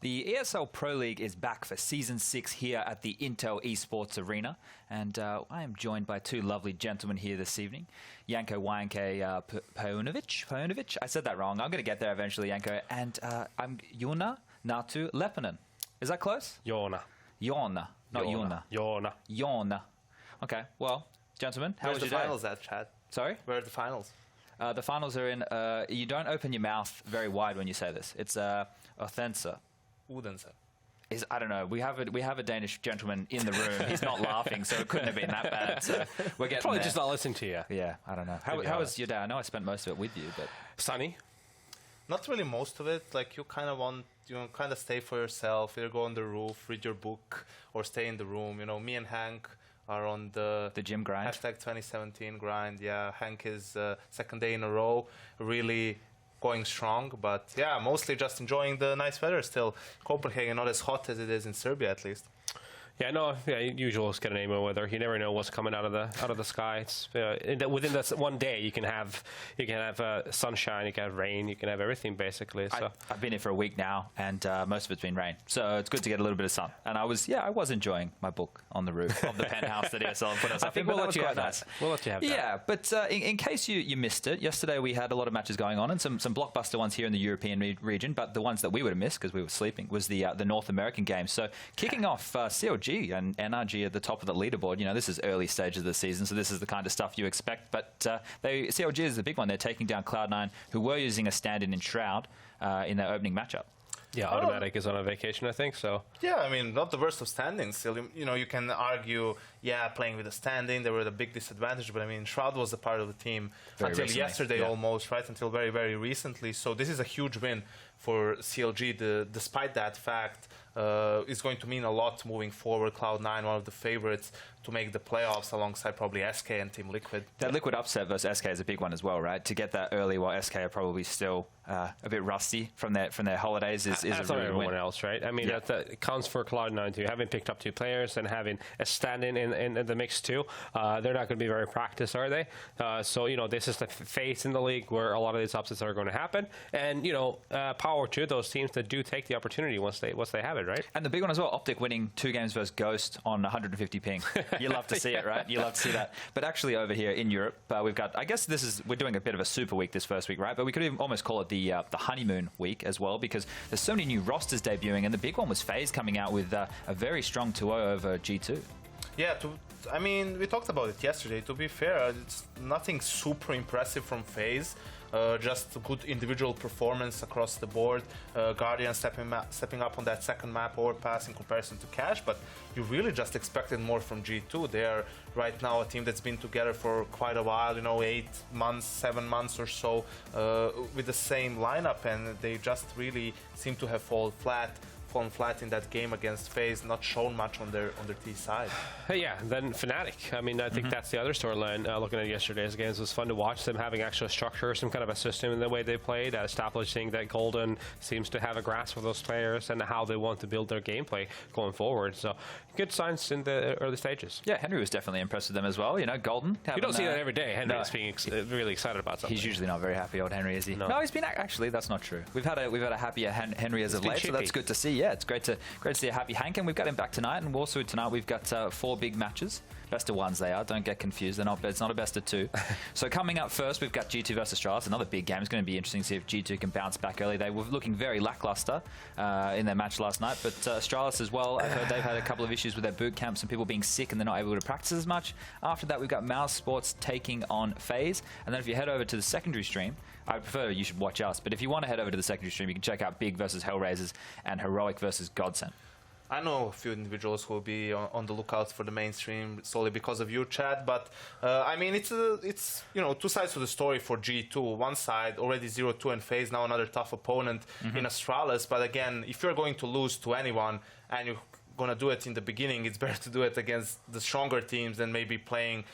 The ESL Pro League is back for Season 6 here at the Intel Esports Arena, and I am joined by two lovely gentlemen here this evening. Janko Paunovic. I said that wrong. I'm going to get there eventually, Janko. And I'm Joona Natu Leppänen. Is that close? Joona. Joona, not Joona. Joona. Joona. Okay, well, gentlemen, how was your day? Where's the finals at, Chad? Sorry? Where are the finals? The finals are in... you don't open your mouth very wide when you say this. It's Odense. Odense. I don't know. We have a Danish gentleman in the room. He's not laughing, so it couldn't have been that bad. So we're getting probably there. just not listening to you. Yeah, I don't know. How was your day? I know I spent most of it with you, but Sunny. Not really most of it. Like you kind of stay for yourself. Either go on the roof, read your book, or stay in the room. You know, me and Hank are on the gym grind. #2017 grind. Yeah, Hank is second day in a row. Really going strong, but yeah, mostly just enjoying the nice weather still. Copenhagen not as hot as it is in Serbia, at least. Yeah, usual Scandinavian weather. You never know what's coming out of the sky. It's within that one day you can have sunshine, you can have rain, you can have everything basically. So I've been here for a week now, and most of it's been rain. So it's good to get a little bit of sun. And I was enjoying my book on the roof of the penthouse that ESL put us up in. I think we'll let you have that. We'll let you have that. Yeah, but in case you missed it, yesterday we had a lot of matches going on and some blockbuster ones here in the European region. But the ones that we would have missed because we were sleeping was the North American games. So kicking off CLG and NRG at the top of the leaderboard. You know, this is early stages of the season, so this is the kind of stuff you expect. But CLG is the big one. They're taking down Cloud9, who were using a stand-in in Shroud in their opening matchup. Yeah, Automatic is on a vacation, I think, so... Yeah, I mean, not the worst of standings. Still, you know, you can argue, yeah, playing with a stand-in, they were the big disadvantage, but I mean, Shroud was a part of the team until yesterday almost, right? Until very, very recently. So this is a huge win for CLG. Despite that fact, it's going to mean a lot moving forward. Cloud9, one of the favorites to make the playoffs alongside probably SK and Team Liquid. That Liquid upset versus SK is a big one as well, right? To get that early while SK are probably still a bit rusty from their holidays is a really everyone win. Else, right? I mean, that counts for Cloud9 too. Having picked up two players and having a stand-in in the mix too, they're not going to be very practiced, are they? So, you know, this is the phase in the league where a lot of these upsets are going to happen. And, you know, power to those teams that do take the opportunity once they have it, right? And the big one as well, Optic winning 2 games versus Ghost on 150 ping. You love to see it, right? You love to see that. But actually over here in Europe, we've got, I guess we're doing a bit of a super week this first week, right? But we could even almost call it the honeymoon week as well, because there's so many new rosters debuting, and the big one was FaZe coming out with a very strong 2-0 over G2. Yeah, I mean, we talked about it yesterday. To be fair, it's nothing super impressive from FaZe. Just good individual performance across the board. Guardian stepping up on that second map, Overpass, in comparison to Cash, but you really just expected more from G2. They are right now a team that's been together for quite a while, you know, 8 months, 7 months or so, with the same lineup, and they just really seem to have fallen flat in that game against FaZe, not shown much on their T side. Yeah, then Fnatic. I mean, I think that's the other storyline. Looking at yesterday's games, it was fun to watch them having actual structure, some kind of a system in the way they played, establishing that Golden seems to have a grasp of those players and how they want to build their gameplay going forward. So good signs in the early stages. Yeah, Henry was definitely impressed with them as well. You know, Golden. You don't see that every day. Henry's being really excited about something. He's usually not very happy, old Henry, is he? No, he's been actually. That's not true. We've had a happier Henry as of late, so that's good to see. Yeah, it's great to see a happy Hank, and we've got him back tonight. And also tonight we've got 4 big matches. Best of ones they are. Don't get confused. It's not a best of 2. So coming up first, we've got G2 versus Astralis. Another big game. It's going to be interesting to see if G2 can bounce back early. They were looking very lackluster in their match last night, but Astralis as well. I've heard they've had a couple of issues with their boot camps and people being sick and they're not able to practice as much. After that, we've got Mouse Sports taking on FaZe. And then if you head over to the secondary stream, I prefer you should watch us, but if you want to head over to the secondary stream, you can check out Big versus Hellraisers and Heroic versus Godsend. I know a few individuals who will be on the lookout for the mainstream solely because of you, Chad. But I mean, it's two sides to the story for G2. One side already 0-2 in phase, now another tough opponent in Astralis. But again, if you're going to lose to anyone and you're going to do it in the beginning, it's better to do it against the stronger teams than maybe playing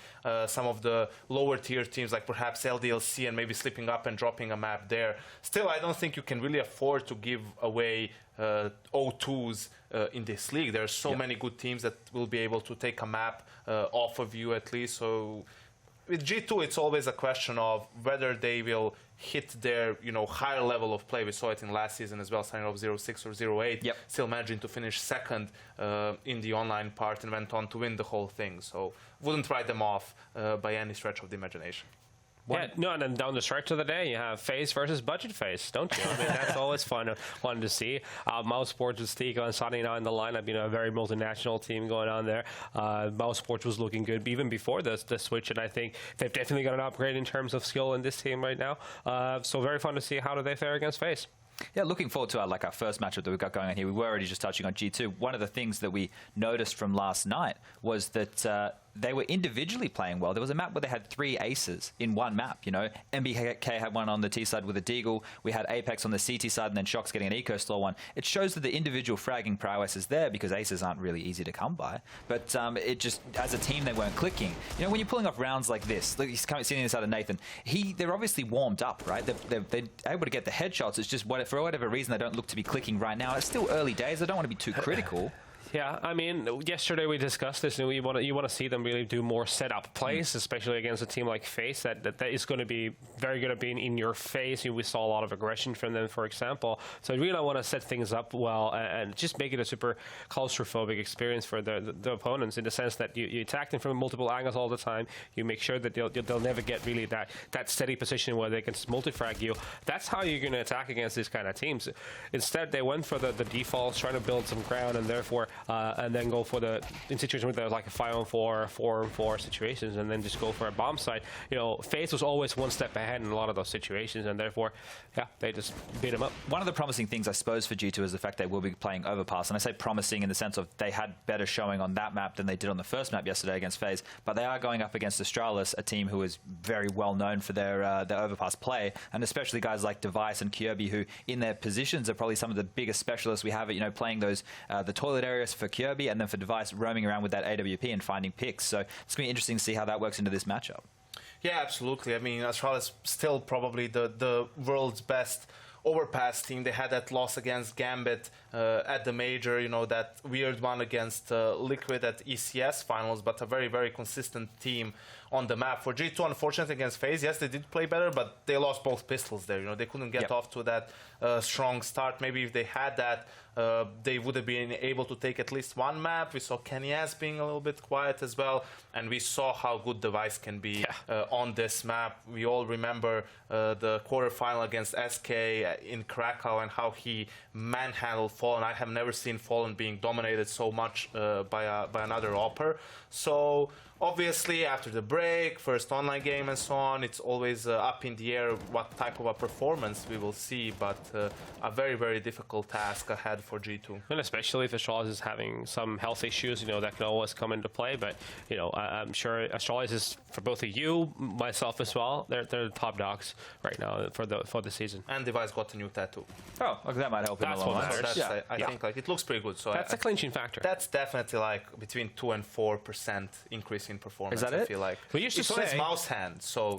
some of the lower tier teams like perhaps LDLC and maybe slipping up and dropping a map there. Still, I don't think you can really afford to give away 0-2s in this league. There are so many good teams that will be able to take a map off of you at least. So with G2, it's always a question of whether they will hit their higher level of play. We saw it in last season as well, signing off 0-6 or 0-8, still managing to finish second in the online part and went on to win the whole thing. So wouldn't write them off by any stretch of the imagination. Yeah, no, and then down the stretch of the day, you have FaZe versus Budget FaZe, don't you? I mean, that's always fun to see. Mouse Sports with Steak on Sunday night in the lineup, a very multinational team going on there. Mouse Sports was looking good even before the switch, and I think they've definitely got an upgrade in terms of skill in this team right now. So very fun to see how do they fare against FaZe. Yeah, looking forward to our first matchup that we've got going on here. We were already just touching on G2. One of the things that we noticed from last night was that they were individually playing well. There was a map where they had 3 aces in one map. MBK had one on the T side with a Deagle. We had Apex on the CT side, and then Shox getting an Eco Store one. It shows that the individual fragging prowess is there because aces aren't really easy to come by. But it just, as a team, they weren't clicking. When you're pulling off rounds like this, like he's sitting inside of Nathan, they're obviously warmed up, right? They're able to get the headshots. It's just for whatever reason they don't look to be clicking right now. It's still early days. I don't want to be too critical. Yeah, I mean, yesterday we discussed this, and you want to see them really do more setup plays, especially against a team like FaZe that is going to be very good at being in your face. We saw a lot of aggression from them, for example. So I really want to set things up well and just make it a super claustrophobic experience for the opponents, in the sense that you attack them from multiple angles all the time. You make sure that they'll never get really that steady position where they can multi-frag you. That's how you're going to attack against these kind of teams. Instead, they went for the defaults, trying to build some ground, and therefore and then go for in situations where there's like a 5-on-4, 4-on-4 situations, and then just go for a bomb site. FaZe was always one step ahead in a lot of those situations, and therefore, they just beat them up. One of the promising things, I suppose, for G2 is the fact they will be playing Overpass, and I say promising in the sense of they had better showing on that map than they did on the first map yesterday against FaZe, but they are going up against Astralis, a team who is very well known for their Overpass play, and especially guys like Device and Kirby, who in their positions are probably some of the biggest specialists we have at, playing those the toilet areas for Kirby, and then for Device roaming around with that AWP and finding picks. So it's going to be interesting to see how that works into this matchup. Yeah, absolutely. I mean, Astralis still probably the world's best Overpass team. They had that loss against Gambit at the major, that weird one against Liquid at ECS finals, but a very, very consistent team on the map. For G2, unfortunately, against FaZe, yes, they did play better, but they lost both pistols there. They couldn't get off to that strong start. Maybe if they had that, they would have been able to take at least one map. We saw Kenny S being a little bit quiet as well, and we saw how good Device can be on this map. We all remember the quarterfinal against SK in Krakow and how he manhandled Fallen. I have never seen Fallen being dominated so much by another Opper. So obviously, after the break, first online game and so on, it's always up in the air what type of a performance we will see, but a very, very difficult task ahead for G2. And especially if Astralis is having some health issues, that can always come into play. But, I'm sure Astralis is, for both of you, myself as well, they're the top dogs right now for the season. And Device got a new tattoo. Oh, okay, that might help him a lot. I think it looks pretty good. So that's a clinching factor. That's definitely like between 2 and 4% increase in performance. Is that it? I feel like we used to say it's mouse hand, so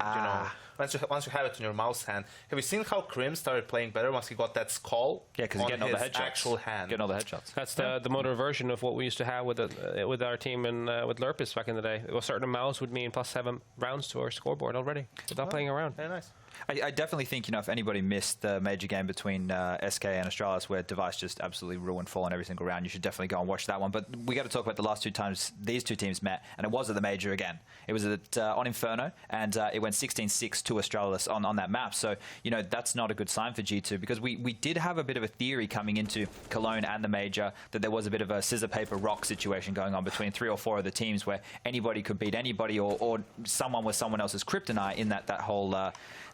once you have it in your mouse hand. Have you seen how Krim started playing better once he got that skull? Yeah, because he's getting all the headshots. Actual hand. Getting all the headshots. That's the motor version of what we used to have with our team and with Lurpus back in the day. A certain mouse would mean +7 rounds to our scoreboard already without playing around. Very nice. I definitely think, if anybody missed the major game between SK and Astralis, where Device just absolutely ruined Fallen every single round, you should definitely go and watch that one. But we got to talk about the last 2 times these 2 teams met, and it was at the major again. It was on Inferno, and it went 16-6 to Astralis on that map. So, that's not a good sign for G2, because we did have a bit of a theory coming into Cologne and the major that there was a bit of a scissor, paper, rock situation going on between 3 or 4 of the teams where anybody could beat anybody, or someone was someone else's kryptonite in that whole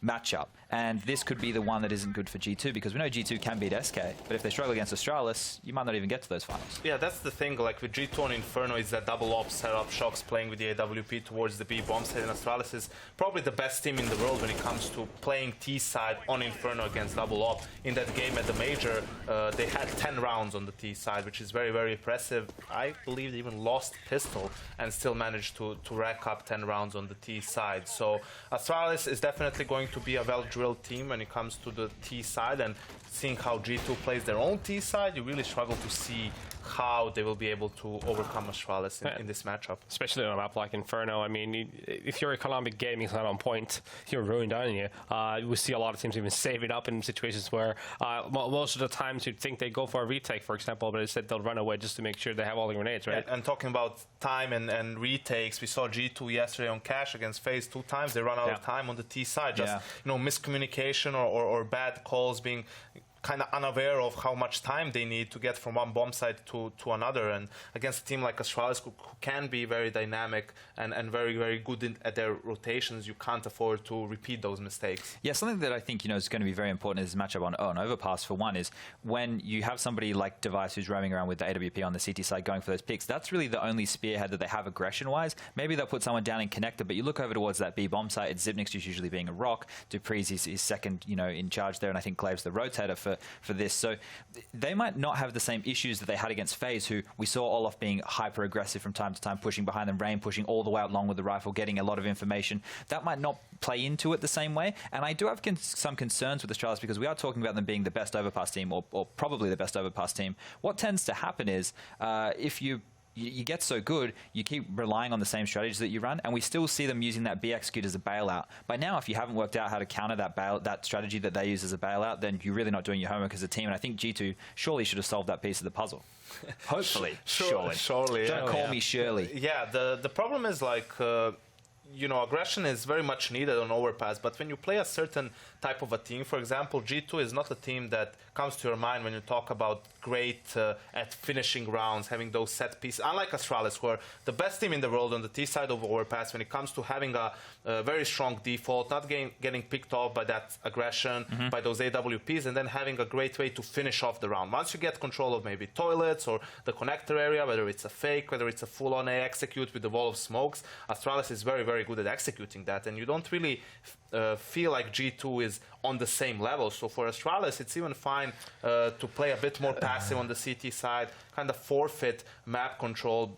matchup. And this could be the one that isn't good for G2, because we know G2 can beat SK, but if they struggle against Astralis, you might not even get to those finals. Yeah, that's the thing, like with G2 on Inferno, is that double op setup, Shox playing with the AWP towards the B bomb side, and Astralis is probably the best team in the world when it comes to playing T side on Inferno against double op. In that game at the Major, they had 10 rounds on the T side, which is very, very impressive. I believe they even lost pistol and still managed to rack up 10 rounds on the T side. So Astralis is definitely going to be a well-drilled team when it comes to the T side, and seeing how G2 plays their own T side, you really struggle to see how they will be able to overcome Astralis in this matchup. Especially on a map like Inferno. I mean, if your economic gaming is not on point, you're ruined, aren't you? We see a lot of teams even save it up in situations where most of the times you'd think they go for a retake, for example, but instead they'll run away just to make sure they have all the grenades, right? And talking about time and retakes, we saw G2 yesterday on Cash against FaZe 2 times. They run out of time on the T side. Just miscommunication or bad calls, being kind of unaware of how much time they need to get from one bomb site to another. And against a team like Astralis, who can be very dynamic and very, very good at their rotations, you can't afford to repeat those mistakes. Yeah, something that I think is going to be very important in this matchup on Overpass, for one, is when you have somebody like Device who's roaming around with the AWP on the CT side going for those picks, that's really the only spearhead that they have aggression-wise. Maybe they'll put someone down in connector, but you look over towards that B bomb site, it's Zipnik's just usually being a rock. Dupree's is second, in charge there, and I think Glave's the rotator for this. So they might not have the same issues that they had against FaZe, who we saw Olaf being hyper-aggressive from time to time, pushing behind them, Rain pushing all the way out long with the rifle, getting a lot of information. That might not play into it the same way. And I do have some concerns with Astralis, because we are talking about them being the best Overpass team, or probably the best Overpass team. What tends to happen is if you get so good, you keep relying on the same strategies that you run, and we still see them using that B execute as a bailout. By now, if you haven't worked out how to counter that strategy that they use as a bailout, then you're really not doing your homework as a team, and I think G2 surely should have solved that piece of the puzzle. Hopefully. Surely. Don't call me Shirley. Yeah, the problem is, like, aggression is very much needed on Overpass, but when you play a certain type of a team, for example, G2 is not a team that comes to your mind when you talk about great at finishing rounds, having those set pieces. Unlike Astralis, who are the best team in the world on the T side of Overpass when it comes to having a very strong default, not getting picked off by that aggression, by those AWPs, and then having a great way to finish off the round. Once you get control of maybe toilets or the connector area, whether it's a fake, whether it's a full-on A execute with the wall of smokes, Astralis is very, very good at executing that, and you don't really feel like G2 is on the same level. So for Astralis, it's even fine to play a bit more passive on the CT side, kind of forfeit map control,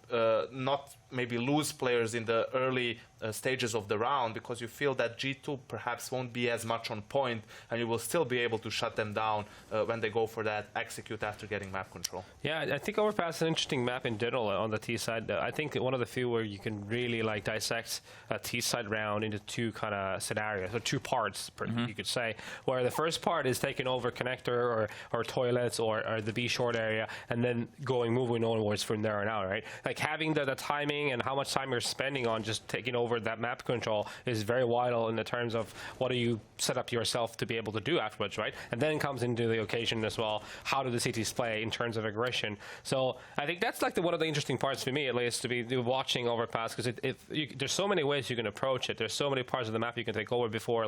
not maybe lose players in the early stages of the round, because you feel that G2 perhaps won't be as much on point, and you will still be able to shut them down when they go for that execute after getting map control. Yeah, I think Overpass is an interesting map in general on the T side. I think one of the few where you can really dissect a T side round into two kind of scenarios, or two parts, you could say, where the first part is taking over connector or toilets or the B short area, and then moving onwards from there on out, right? Like having the timing and how much time you're spending on just taking over that map control is very vital in the terms of what do you set up yourself to be able to do afterwards, right? And then comes into the occasion as well, how do the CTs play in terms of aggression? So I think that's one of the interesting parts for me, at least, to be watching Overpass, because there's so many ways you can approach it. There's so many parts of the map you can take over before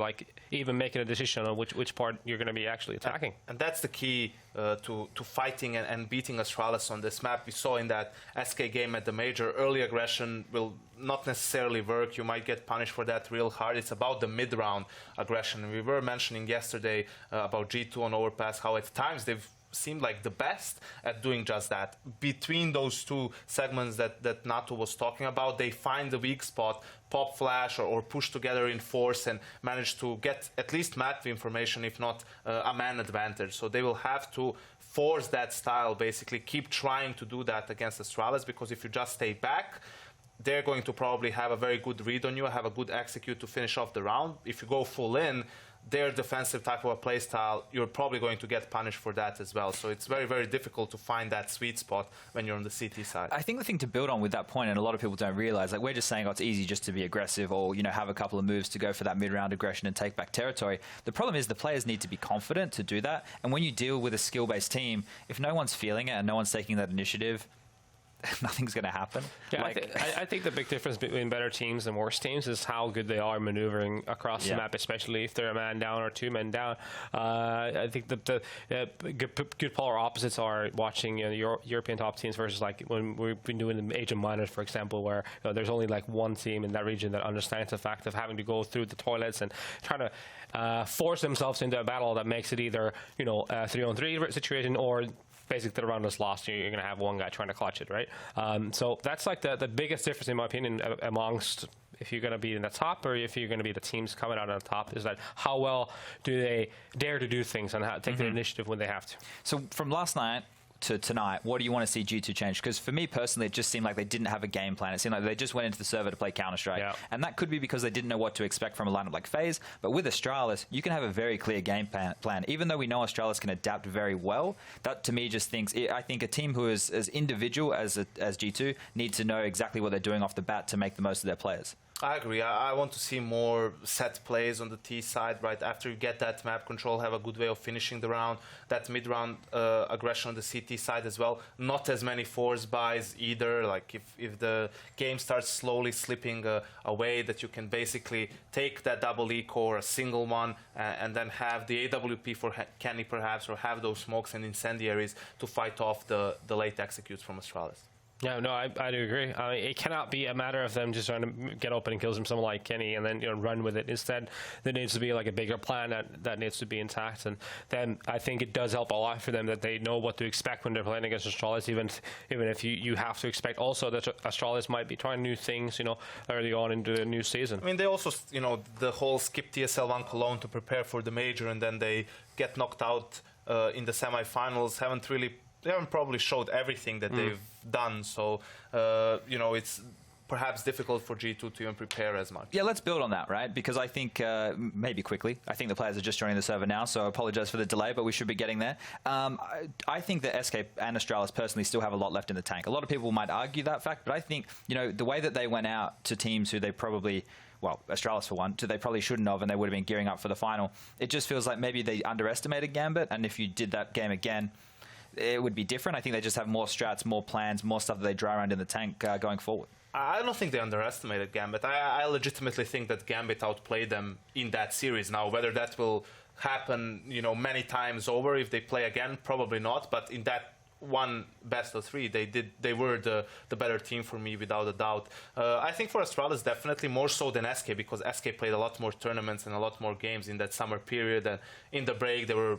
even making a decision on which part you're going to be actually attacking. And that's the key to fighting and beating Astralis on this map. We saw in that SK game at the Major, early aggression will not necessarily work. You might get punished for that real hard. It's about the mid-round aggression. We were mentioning yesterday about G2 on Overpass, how at times they've seemed like the best at doing just that. Between those two segments that Nato was talking about, they find the weak spot, pop flash or push together in force, and manage to get at least map information, if not a man advantage. So they will have to force that style, basically keep trying to do that against Astralis, because if you just stay back, they're going to probably have a very good read on you, have a good execute to finish off the round. If you go full in, their defensive type of a play style, you're probably going to get punished for that as well. So it's very, very difficult to find that sweet spot when you're on the CT side. I think the thing to build on with that point, and a lot of people don't realize, we're just saying, it's easy just to be aggressive or, have a couple of moves to go for that mid-round aggression and take back territory. The problem is the players need to be confident to do that. And when you deal with a skill-based team, if no one's feeling it and no one's taking that initiative, nothing's going to happen. Yeah, I think the big difference between better teams and worse teams is how good they are maneuvering across the map, especially if they're a man down or 2 men down. I think the good polar opposites are watching European top teams versus like when we've been doing the Asian minors, for example, where there's only like one team in that region that understands the fact of having to go through the toilets and trying to force themselves into a battle that makes it either a 3-on-3 situation or basically the round is lost. You're going to have one guy trying to clutch it, right? So that's like the biggest difference, in my opinion, amongst if you're going to be in the top or if you're going to be the teams coming out on the top, is that how well do they dare to do things and how take the initiative when they have to. So from last night to tonight, what do you want to see G2 change? Because for me personally, it just seemed like they didn't have a game plan. It seemed like they just went into the server to play Counter-Strike. And that could be because they didn't know what to expect from a lineup like FaZe. But with Astralis, you can have a very clear game plan. Even though we know Astralis can adapt very well, that to me just thinks, I think a team who is as individual as G2 needs to know exactly what they're doing off the bat to make the most of their players. I agree. I want to see more set plays on the T side, right? After you get that map control, have a good way of finishing the round, that mid-round aggression on the CT side as well. Not as many force buys either. Like if the game starts slowly slipping away, that you can basically take that double eco or a single one and then have the AWP for Kenny perhaps, or have those smokes and incendiaries to fight off the late executes from Astralis. Yeah, no, I do agree. I mean, it cannot be a matter of them just trying to get open and kills from someone like Kenny and then run with it. Instead, there needs to be like a bigger plan that needs to be intact. And then I think it does help a lot for them that they know what to expect when they're playing against Astralis. Even if you have to expect also that Astralis might be trying new things, early on into the new season. I mean, they also, the whole skip TSL 1 Cologne to prepare for the major, and then they get knocked out in the semifinals. They haven't probably showed everything that they've done, so it's perhaps difficult for G2 to even prepare as much. Yeah, let's build on that, right? Because I think, maybe quickly, I think the players are just joining the server now, so I apologize for the delay, but we should be getting there. I think that SK and Astralis personally still have a lot left in the tank. A lot of people might argue that fact, but I think, the way that they went out to teams who they probably... well, Astralis for one, they probably shouldn't have, and they would have been gearing up for the final. It just feels like maybe they underestimated Gambit, and if you did that game again, it would be different. I think they just have more strats, more plans, more stuff that they dry around in the tank going forward. I don't think they underestimated Gambit. I legitimately think that Gambit outplayed them in that series. Now, whether that will happen, many times over if they play again, probably not. But in that one best of 3, they were the better team for me without a doubt. I think for Astralis definitely more so than SK, because SK played a lot more tournaments and a lot more games in that summer period, and in the break they were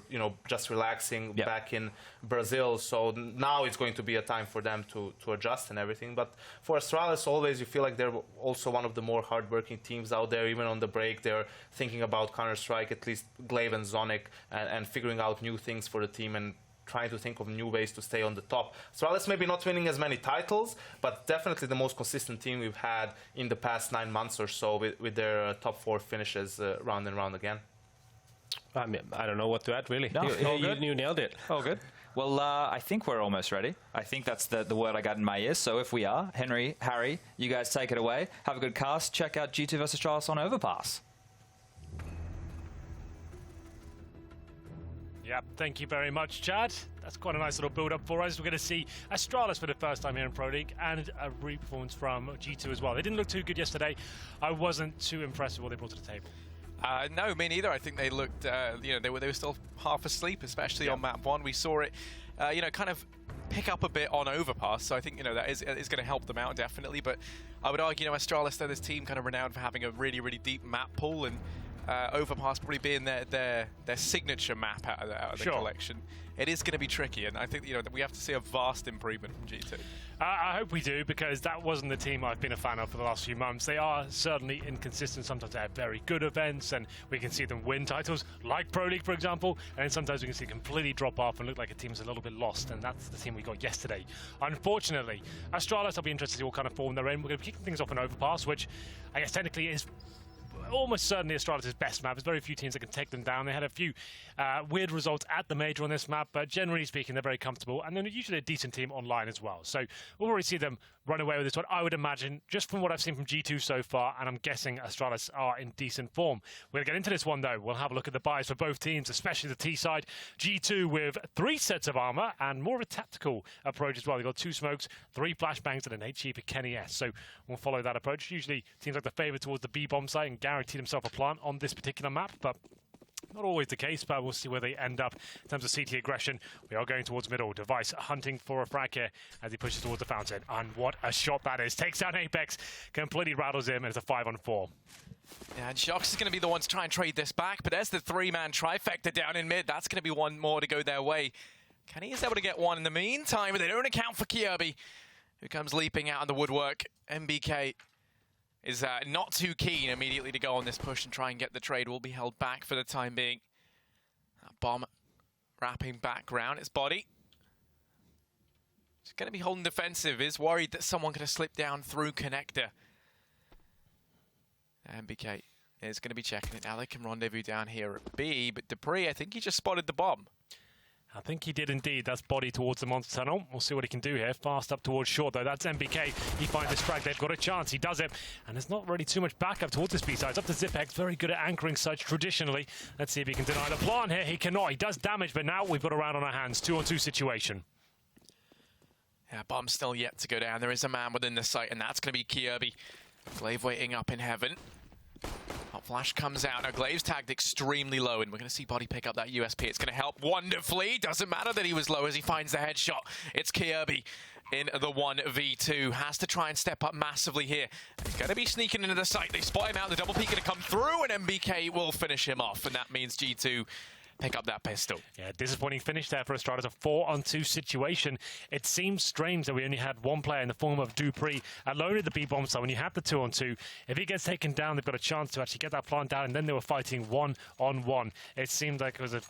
just relaxing back in Brazil, so now it's going to be a time for them to adjust and everything. But for Astralis, always you feel like they're also one of the more hardworking teams out there. Even on the break they're thinking about Counter-Strike, at least Glaive and Zonic, and figuring out new things for the team and trying to think of new ways to stay on the top. Astralis maybe not winning as many titles, but definitely the most consistent team we've had in the past 9 months or so, with their top 4 finishes round and round again. I mean, I don't know what to add, really. No, you nailed it. Oh, good. Well, I think we're almost ready. I think that's the word I got in my ears. So if we are, Henry, Harry, you guys take it away. Have a good cast. Check out G2 vs Astralis on Overpass. Yeah, thank you very much, Chad. That's quite a nice little build-up for us. We're going to see Astralis for the first time here in Pro League, and a re-performance from G2 as well. They didn't look too good yesterday. I wasn't too impressed with what they brought to the table. No, me neither. I think they looked, they were still half asleep, especially on map 1. We saw it, kind of pick up a bit on Overpass, so I think, that is going to help them out, definitely. But I would argue, Astralis, they're this team kind of renowned for having a really, really deep map pool, and Overpass probably being their signature map out of the collection. It is going to be tricky, and I think that we have to see a vast improvement from G2. I hope we do, because that wasn't the team I've been a fan of for the last few months. They are certainly inconsistent. Sometimes they have very good events, and we can see them win titles, like Pro League, for example, and then sometimes we can see completely drop off and look like a team's a little bit lost, and that's the team we got yesterday. Unfortunately, Astralis, I'll be interested to see what kind of form they're in. We're going to be kicking things off on Overpass, which I guess technically is almost certainly Astralis' best map. There's very few teams that can take them down. They had a few weird results at the major on this map, but generally speaking, they're very comfortable, and they're usually a decent team online as well. So we'll already see them run away with this one, I would imagine, just from what I've seen from G2 so far, and I'm guessing Astralis are in decent form. We're going to get into this one, though. We'll have a look at the buys for both teams, especially the T side. G2 with 3 sets of armor and more of a tactical approach as well. They've got 2 smokes, 3 flashbangs, and an HE for Kenny S. So we'll follow that approach. Usually teams like the favour towards the B-bomb site and guarantee themselves a plant on this particular map, but not always the case, but we'll see where they end up in terms of CT aggression. We are going towards middle. Device hunting for a frag here as he pushes towards the fountain. And what a shot that is. Takes down Apex, completely rattles him, and it's a 5-on-4. Yeah, and Shox is going to be the one to try and trade this back, but there's the 3-man trifecta down in mid. That's going to be one more to go their way. Kenny is able to get one in the meantime, but they don't account for Kirby, who comes leaping out of the woodwork. MBK is not too keen immediately to go on this push and try and get the trade. Will be held back for the time being. That bomb wrapping back round its body. He's going to be holding defensive. Is worried that someone could have slipped down through connector. MBK is going to be checking it. Now they can rendezvous down here at B, but Dupree, I think he just spotted the bomb. I think he did indeed. That's body towards the monster tunnel. We'll see what he can do here. Fast up towards short, though. That's MBK. He finds this frag. They've got a chance. He does it. And there's not really too much backup towards this B side. It's up to Zipex. Very good at anchoring such traditionally. Let's see if he can deny the plant here. He cannot. He does damage, but now we've got a round on our hands. 2-on-2 situation. Yeah, bomb's still yet to go down. There is a man within the site, and that's going to be Kirby. Glaive waiting up in heaven. Hot flash comes out. Now Glaive's tagged extremely low, and we're going to see Body pick up that USP. It's going to help wonderfully. Doesn't matter that he was low as he finds the headshot. It's Kirby in the 1v2. Has to try and step up massively here. He's going to be sneaking into the site. They spot him out. The double peek going to come through, and MBK will finish him off, and that means G2 pick up that pistol. Yeah, disappointing finish there for Astralis. A 4-on-2 situation. It seems strange that we only had one player in the form of Dupree alone at the B-bomb side. When you have the 2-on-2, if he gets taken down, they've got a chance to actually get that plant down, and then they were fighting 1-on-1. It seemed like it was a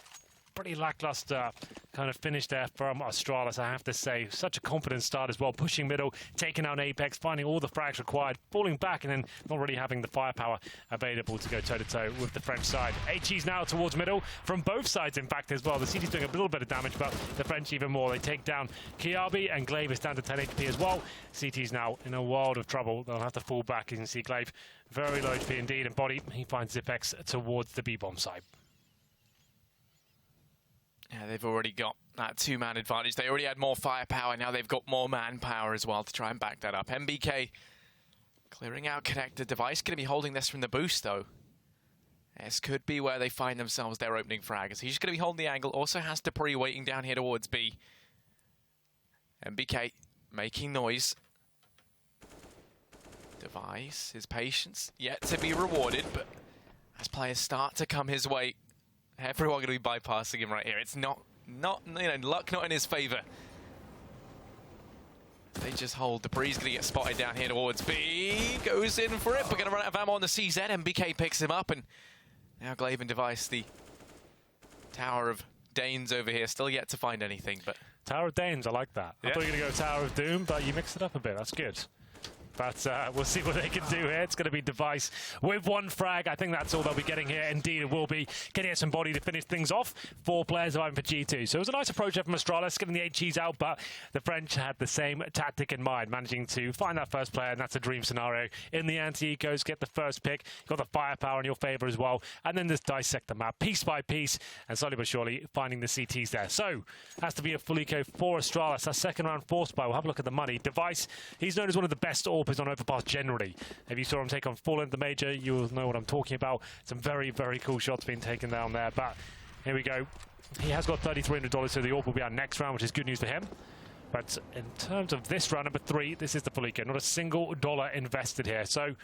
pretty lackluster kind of finish there from Astralis, I have to say. Such a confident start as well, pushing middle, taking out Apex, finding all the frags required, falling back, and then not really having the firepower available to go toe-to-toe with the French side. HE's now towards middle, from both sides, in fact, as well. The CT's doing a little bit of damage, but the French even more. They take down Kiabi, and Glaive is down to 10 HP as well. CT's now in a world of trouble. They'll have to fall back. You can see Glaive very low HP indeed, and Body, he finds Zipex towards the B-bomb side. Yeah, they've already got that 2-man advantage. They already had more firepower. Now they've got more manpower as well to try and back that up. MBK clearing out connected device. Going to be holding this from the boost, though. This could be where they find themselves their opening frag. He's just going to be holding the angle. Also has Dupree waiting down here towards B. MBK making noise. Device, his patience yet to be rewarded, but as players start to come his way, everyone going to be bypassing him right here. It's not luck not in his favour. They just hold. Dupree's going to get spotted down here towards B. Goes in for it, but going to run out of ammo on the CZ. MBK picks him up, and now Glaive and Device, the Tower of Danes over here, still yet to find anything. But Tower of Danes, I like that. Yeah. I thought you were going to go Tower of Doom, but you mixed it up a bit. That's good. But we'll see what they can do here. It's going to be Device with 1 frag. I think that's all they'll be getting here. Indeed, it will be. Getting some body to finish things off. 4 players vying for G2. So it was a nice approach from Astralis, getting the HEs out, but the French had the same tactic in mind, managing to find that first player, and that's a dream scenario. In the anti-ecos, get the first pick. You've got the firepower in your favour as well. And then just dissect the map piece by piece, and slowly but surely finding the CTs there. So, has to be a full eco for Astralis. Our second round force buy. We'll have a look at the money. Device, he's known as one of the best AWPers on Overpass generally. If you saw him take on Fallen the Major, you'll know what I'm talking about. Some very, very cool shots being taken down there. But here we go. He has got $3,300, so the AWP will be our next round, which is good news for him. But in terms of this round, number 3, this is the full eco. Not a single dollar invested here. So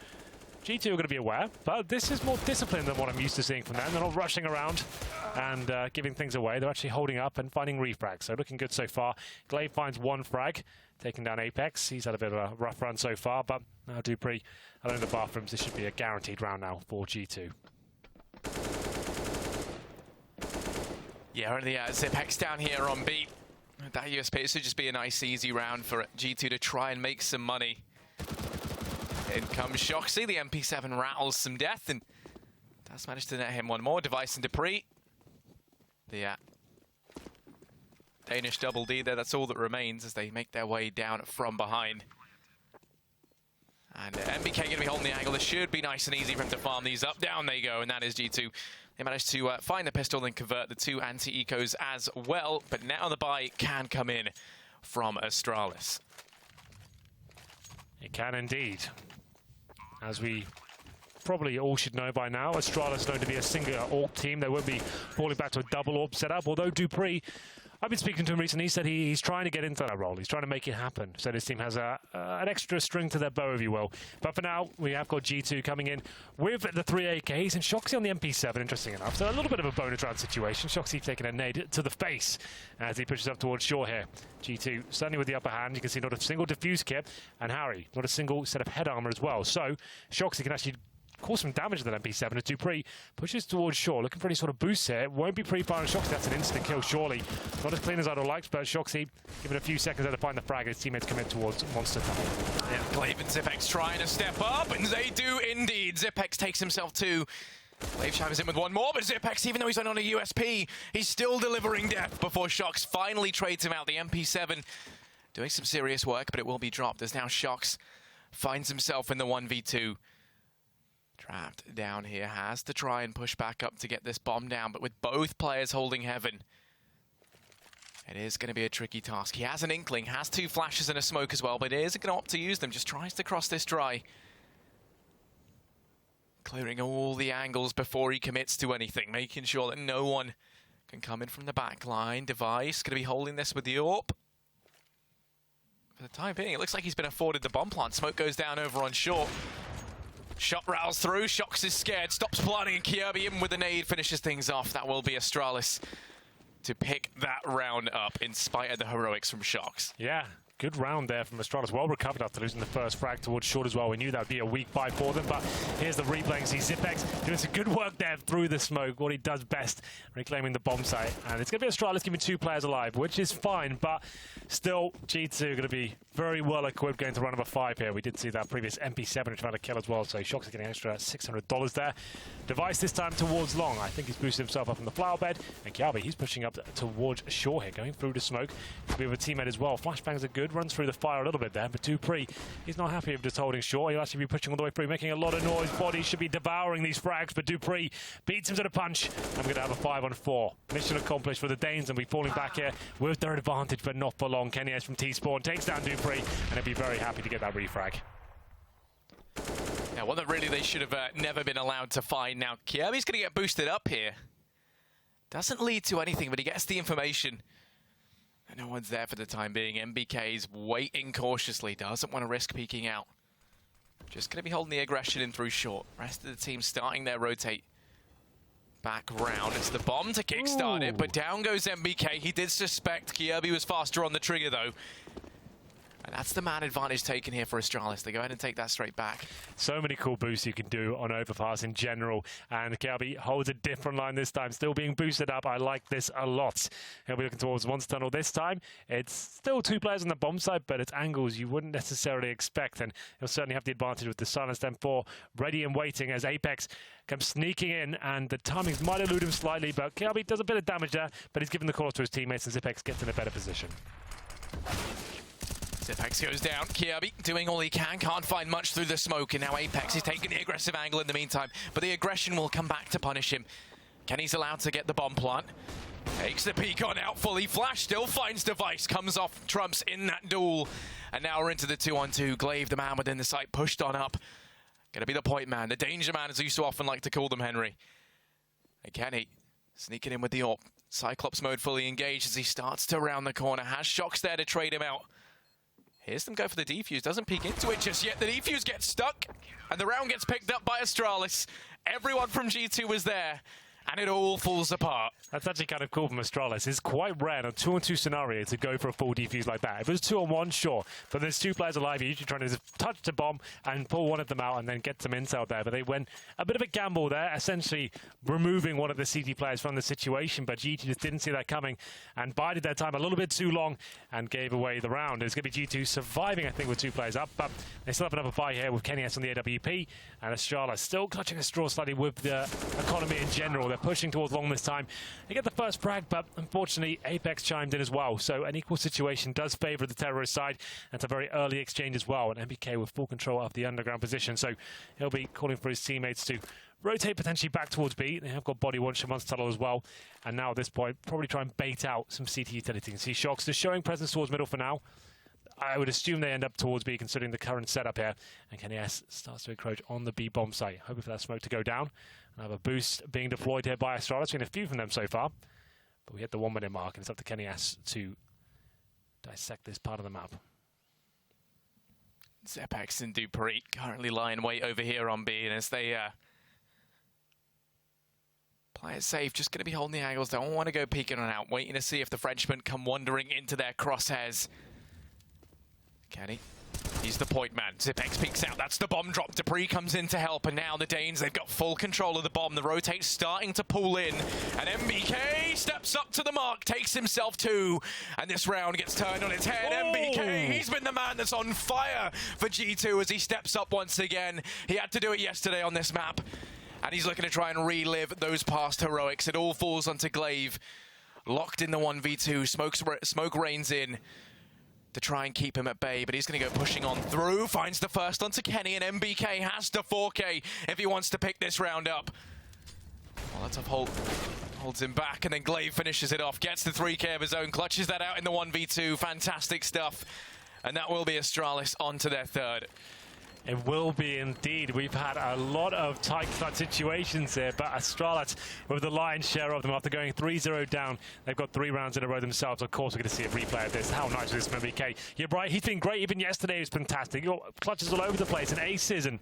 G2 are going to be aware, but this is more disciplined than what I'm used to seeing from them. They're not rushing around and giving things away. They're actually holding up and finding refrags. So looking good so far. Glaive finds 1 frag, taking down Apex. He's had a bit of a rough run so far, but now Dupree alone in the bathrooms. This should be a guaranteed round now for G2. yeah, the Zipex down here on B. That USP, it should just be a nice, easy round for G2 to try and make some money. In comes Shoxy, the MP7 rattles some death, and does manage to net him 1 more. Device and Dupree. The Danish double D there, that's all that remains as they make their way down from behind. And MBK going to be holding the angle. This should be nice and easy for him to farm these up. Down they go, and that is G2. They managed to find the pistol and convert the 2 anti-ecos as well. But now the buy can come in from Astralis. It can indeed. As we probably all should know by now, Astralis is known to be a single AWP team. They won't be falling back to a double AWP setup, although dupreeh, I've been speaking to him recently. He said he's trying to get into that role. He's trying to make it happen. So this team has an extra string to their bow, if you will. But for now, we have got G2 coming in with the 3 AKs and Shoxy on the MP7, interesting enough. So a little bit of a bonus round situation. Shoxy taking a nade to the face as he pushes up towards shore here. G2 certainly with the upper hand. You can see not a single diffuse kit. And Harry, not a single set of head armor as well. So Shoxy can actually cause some damage to that MP7 as dupreeh pushes towards shore, looking for any sort of boost here. It won't be pre-firing Shoxy, that's an instant kill surely. Not as clean as I'd have liked, but Shoxy given a few seconds there to find the frag, his teammates come in towards Monster Tunnel. Yeah, Glaive and Zipex trying to step up, and they do indeed. Zipex takes himself 2. Glaive chimes in with 1 more, but Zipex, even though he's on a USP, he's still delivering death before Shox finally trades him out. The MP7 doing some serious work, but it will be dropped as now Shox finds himself in the 1v2. Trapped down here, has to try and push back up to get this bomb down, but with both players holding heaven, it is going to be a tricky task. He has an inkling, has 2 flashes and a smoke as well, but it isn't going to opt to use them, just tries to cross this dry. Clearing all the angles before he commits to anything, making sure that no one can come in from the back line. Device going to be holding this with the AWP. For the time being, it looks like he's been afforded the bomb plant. Smoke goes down over on short. Shot rattles through, Shox is scared, stops planning, and Kirby in with a nade finishes things off. That will be Astralis to pick that round up in spite of the heroics from Shox. Yeah. Good round there from Astralis. Well recovered after losing the first frag towards short as well. We knew that would be a weak buy for them, but here's the replay. You see Zipex doing some good work there through the smoke, what he does best, reclaiming the bomb site. And it's going to be Astralis giving 2 players alive, which is fine, but still G2 going to be very well equipped going to round number 5 here. We did see that previous MP7 trying to kill as well, so Shox is getting extra $600 there. Device this time towards long. I think he's boosted himself up from the flower bed, and Kiabi, he's pushing up towards shore here, going through the smoke. We have a teammate as well. Flashbangs are good, runs through the fire a little bit there, but dupreeh, he's not happy with just holding short. He'll actually be pushing all the way through, making a lot of noise. Body should be devouring these frags, but dupreeh beats him to the punch. I'm going to have a 5-on-4. Mission accomplished for the Danes, and we're falling back here with their advantage, but not for long. Kenny S from T-Spawn takes down dupreeh, and he'll be very happy to get that refrag. Yeah, one that really they should have never been allowed to find. Now, Kirby's going to get boosted up here. Doesn't lead to anything, but he gets the information. And no one's there for the time being. MBK's waiting cautiously, doesn't want to risk peeking out. Just going to be holding the aggression in through short. Rest of the team starting their rotate back round. It's the bomb to kickstart it, but down goes MBK. He did suspect Kirby was faster on the trigger, though. And that's the man advantage taken here for Astralis. They go ahead and take that straight back. So many cool boosts you can do on Overpass in general. And Kirby holds a different line this time, still being boosted up. I like this a lot. He'll be looking towards Monster Tunnel this time. It's still 2 players on the bomb side, but it's angles you wouldn't necessarily expect. And he'll certainly have the advantage with the silenced M4 ready and waiting as Apex comes sneaking in. And the timings might elude him slightly, but Kirby does a bit of damage there. But he's given the call to his teammates, and Zipex gets in a better position. Zipex goes down. Kirby doing all he can. Can't find much through the smoke. And now Apex is taking the aggressive angle in the meantime. But the aggression will come back to punish him. Kenny's allowed to get the bomb plant. Takes the peek on out. Fully flash. Still finds Device. Comes off Trumps in that duel. And now we're into the 2-on-2. Glaive, the man within the site, pushed on up. Gonna be the point man. The danger man, as you so often like to call them, Henry. And Kenny sneaking in with the AWP. Cyclops mode fully engaged as he starts to round the corner. Has Shox there to trade him out. Here's them go for the defuse. Doesn't peek into it just yet. The defuse gets stuck, and the round gets picked up by Astralis. Everyone from G2 was there, and it all falls apart. That's actually kind of cool from Astralis. It's quite rare in a 2-on-2 scenario to go for a full defuse like that. If it was 2-on-1, sure. But there's 2 players alive. You're usually trying to just touch the bomb and pull one of them out and then get some intel there. But they went a bit of a gamble there, essentially removing one of the CT players from the situation. But G2 just didn't see that coming and bided their time a little bit too long and gave away the round. It's going to be G2 surviving, I think, with 2 players up. But they still have another buy here with Kenny S on the AWP. And Astralis still clutching a straw slightly with the economy in general. They're pushing towards long this time. They get the first frag, but unfortunately, Apex chimed in as well. So an equal situation does favor the terrorist side. That's a very early exchange as well. And MBK with full control of the underground position. So he'll be calling for his teammates to rotate potentially back towards B. They have got body one, Shaman's tunnel as well. And now at this point, probably try and bait out some CT utility. You can see Shox just showing presence towards middle for now. I would assume they end up towards B, considering the current setup here. And Kenny S starts to encroach on the B bomb site, hoping for that smoke to go down. And have a boost being deployed here by Astralis. We've seen a few from them so far. But we hit the 1 minute mark, and it's up to Kenny S to dissect this part of the map. Zepex and Dupree currently lie in wait over here on B, and as they play it safe, just going to be holding the angles. Don't want to go peeking on out, waiting to see if the Frenchmen come wandering into their crosshairs. Kenny, he's the point man. Zipex peeks out. That's the bomb drop. Dupree comes in to help, and now the Danes, they've got full control of the bomb. The rotate's starting to pull in, and MBK steps up to the mark, takes himself two, and this round gets turned on its head. Oh. MBK, he's been the man that's on fire for G2 as he steps up once again. He had to do it yesterday on this map, and he's looking to try and relive those past heroics. It all falls onto Glaive, locked in the 1v2. Smoke rains in to try and keep him at bay, but he's going to go pushing on through, finds the first onto Kenny, and MBK has to 4K if he wants to pick this round up. Well, that's a holds him back, and then Glaive finishes it off, gets the 3K of his own, clutches that out in the 1v2. Fantastic stuff, and that will be Astralis on to their third. It will be indeed. We've had a lot of tight clutch situations here, but Astralis with the lion's share of them after going 3-0 down. They've got 3 rounds in a row themselves. Of course, we're going to see a replay of this. How nice was this from MBK? You're right. He's been great. Even yesterday he was fantastic. Clutches all over the place and aces, and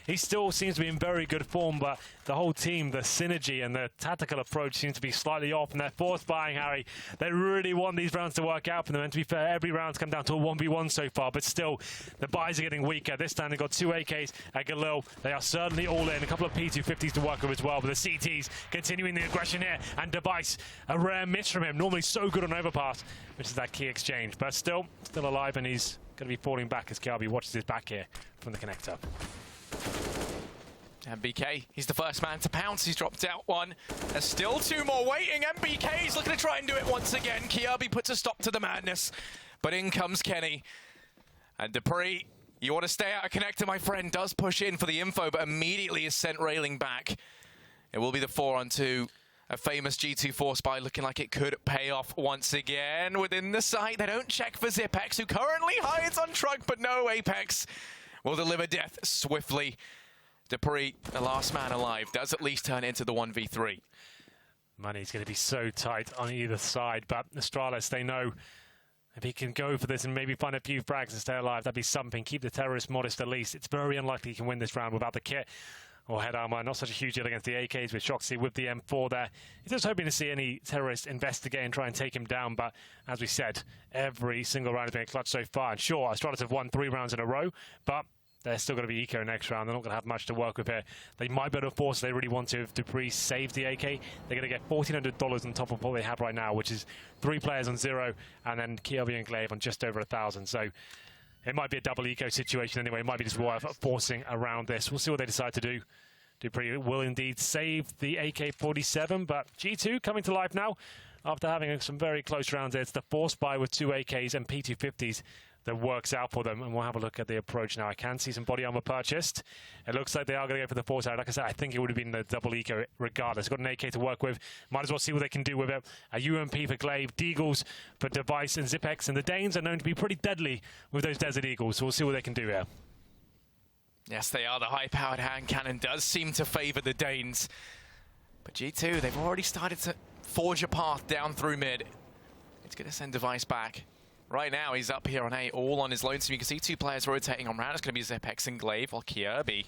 he still seems to be in very good form, but the whole team, the synergy and the tactical approach seems to be slightly off, and they're force buying, Harry. They really want these rounds to work out for them, and to be fair, every round's come down to a 1v1 so far, but still, the buys are getting weaker. This time they've got 2 AKs at Galil. They are certainly all in. A couple of P250s to work with as well, but the CTs continuing the aggression here, and Device, a rare miss from him. Normally so good on Overpass, which is that key exchange, but still alive, and he's going to be falling back as Kiabi watches his back here from the connector. MBK, he's the first man to pounce. He's dropped out one. There's still 2 more waiting. MBK's looking to try and do it once again. Kiabi puts a stop to the madness, but in comes Kenny. And Dupree, you want to stay out of connector, my friend, does push in for the info, but immediately is sent railing back. It will be the 4-on-2. A famous G2 force buy looking like it could pay off once again. Within the site, they don't check for Zipex, who currently hides on truck, but no, Apex will deliver death swiftly. Dupree, the last man alive, does at least turn into the 1v3. Money's going to be so tight on either side, but Astralis, they know if he can go for this and maybe find a few frags and stay alive, that'd be something. Keep the terrorists modest at least. It's very unlikely he can win this round without the kit or head armor. Not such a huge deal against the AKs with Shoxy with the M4 there. He's just hoping to see any terrorists investigate and try and take him down, but as we said, every single round has been a clutch so far. And sure, Astralis have won 3 rounds in a row, but they're still going to be eco next round. They're not going to have much to work with here. They might be able to force if they really want to. If Dupree saves the AK, they're going to get $1,400 on top of what they have right now, which is 3 players on 0, and then Kiabi and Glaive on just over 1,000. So it might be a double eco situation anyway. It might be just worth forcing around this. We'll see what they decide to do. Dupree will indeed save the AK-47, but G2 coming to life now after having some very close rounds. It's the force buy with 2 AKs and P250s that works out for them, and we'll have a look at the approach now. I can see some body armor purchased. It looks like they are going to go for the force out. Like I said, I think it would have been the double eco regardless. Got an AK to work with. Might as well see what they can do with it. A UMP for Glaive, Deagles for Device and Zipex, and the Danes are known to be pretty deadly with those Desert Eagles, so we'll see what they can do here. Yes, they are. The high-powered hand cannon does seem to favour the Danes. But G2, they've already started to forge a path down through mid. It's going to send Device back. Right now, he's up here on A, all on his lonesome. You can see 2 players rotating on round. It's going to be Zipex and Glaive, while Kiabi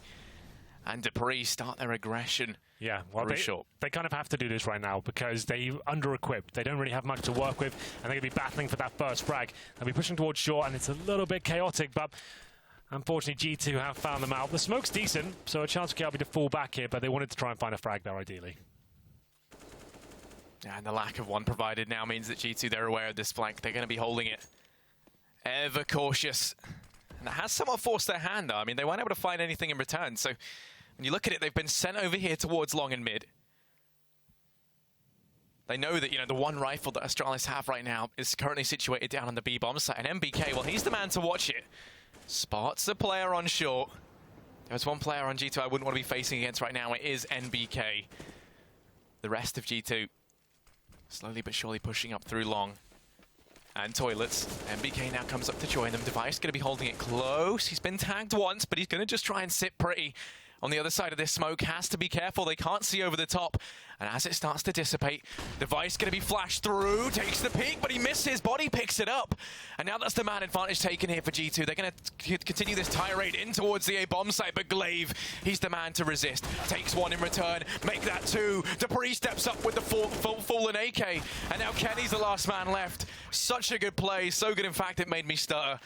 and Dupree start their aggression. Yeah, well, they kind of have to do this right now because they're under-equipped. They don't really have much to work with, and they're going to be battling for that first frag. They'll be pushing towards short, and it's a little bit chaotic, but unfortunately, G2 have found them out. The smoke's decent, so a chance for Kiabi to fall back here, but they wanted to try and find a frag there, ideally. Yeah, and the lack of one provided now means that G2, they're aware of this flank. They're going to be holding it ever cautious. And that has somewhat forced their hand, though. I mean, they weren't able to find anything in return. So when you look at it, they've been sent over here towards long and mid. They know that, you know, the one rifle that Astralis have right now is currently situated down on the B bomb site. And MBK, well, he's the man to watch it. Spots a player on short. There's one player on G2 I wouldn't want to be facing against right now. It is NBK. The rest of G2 slowly but surely pushing up through long. And toilets. MBK now comes up to join them. Device going to be holding it close. He's been tagged once, but he's going to just try and sit pretty. On the other side of this smoke, has to be careful. They can't see over the top. And as it starts to dissipate, Device going to be flashed through, takes the peek, but he misses. Body picks it up. And now that's the man advantage taken here for G2. They're going to continue this tirade in towards the A bomb site, but Glaive, he's the man to resist. Takes one in return, make that two. dupreeh steps up with the fallen AK. And now Kenny's the last man left. Such a good play, so good in fact it made me stutter.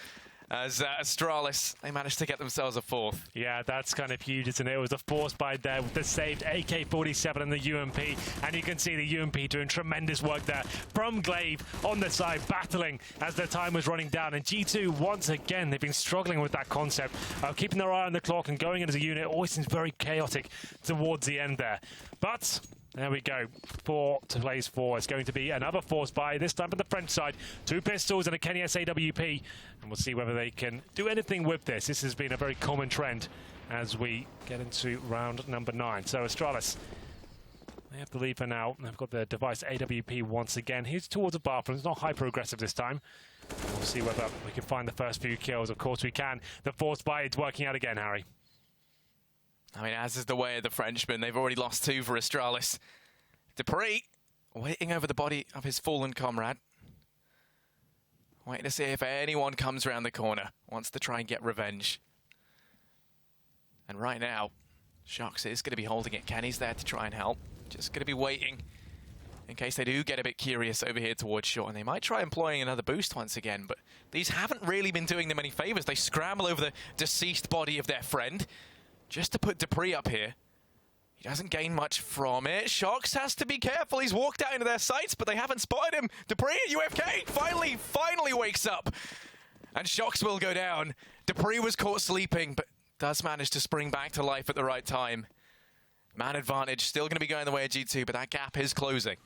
As Astralis, they managed to get themselves a fourth. Yeah, that's kind of huge, isn't it? It was a force buy there with the saved AK-47 and the UMP. And you can see the UMP doing tremendous work there from Glaive on the side, battling as their time was running down. And G2, once again, they've been struggling with that concept of keeping their eye on the clock and going in as a unit. Always seems very chaotic towards the end there. But there we go. 4 to place 4. It's going to be another force buy, this time on the French side. 2 pistols and a Kenny SAWP. And we'll see whether they can do anything with this. This has been a very common trend as we get into round number 9. So Astralis, they have the lead for now. They've got the Device AWP once again. He's towards the bathroom. It's not hyper-aggressive this time. We'll see whether we can find the first few kills. Of course we can. The force buy is working out again, Harry. I mean, as is the way of the Frenchman, they've already lost 2 for Astralis. dupreeh waiting over the body of his fallen comrade. Waiting to see if anyone comes around the corner, wants to try and get revenge. And right now, Shox is going to be holding it. Kenny's there to try and help. Just going to be waiting in case they do get a bit curious over here towards short. And they might try employing another boost once again, but these haven't really been doing them any favors. They scramble over the deceased body of their friend just to put dupreeh up here. He doesn't gain much from it. Shox has to be careful. He's walked out into their sights, but they haven't spotted him. dupreeh, UFK, finally wakes up. And Shox will go down. dupreeh was caught sleeping, but does manage to spring back to life at the right time. Man advantage still going to be going the way of G2, but that gap is closing.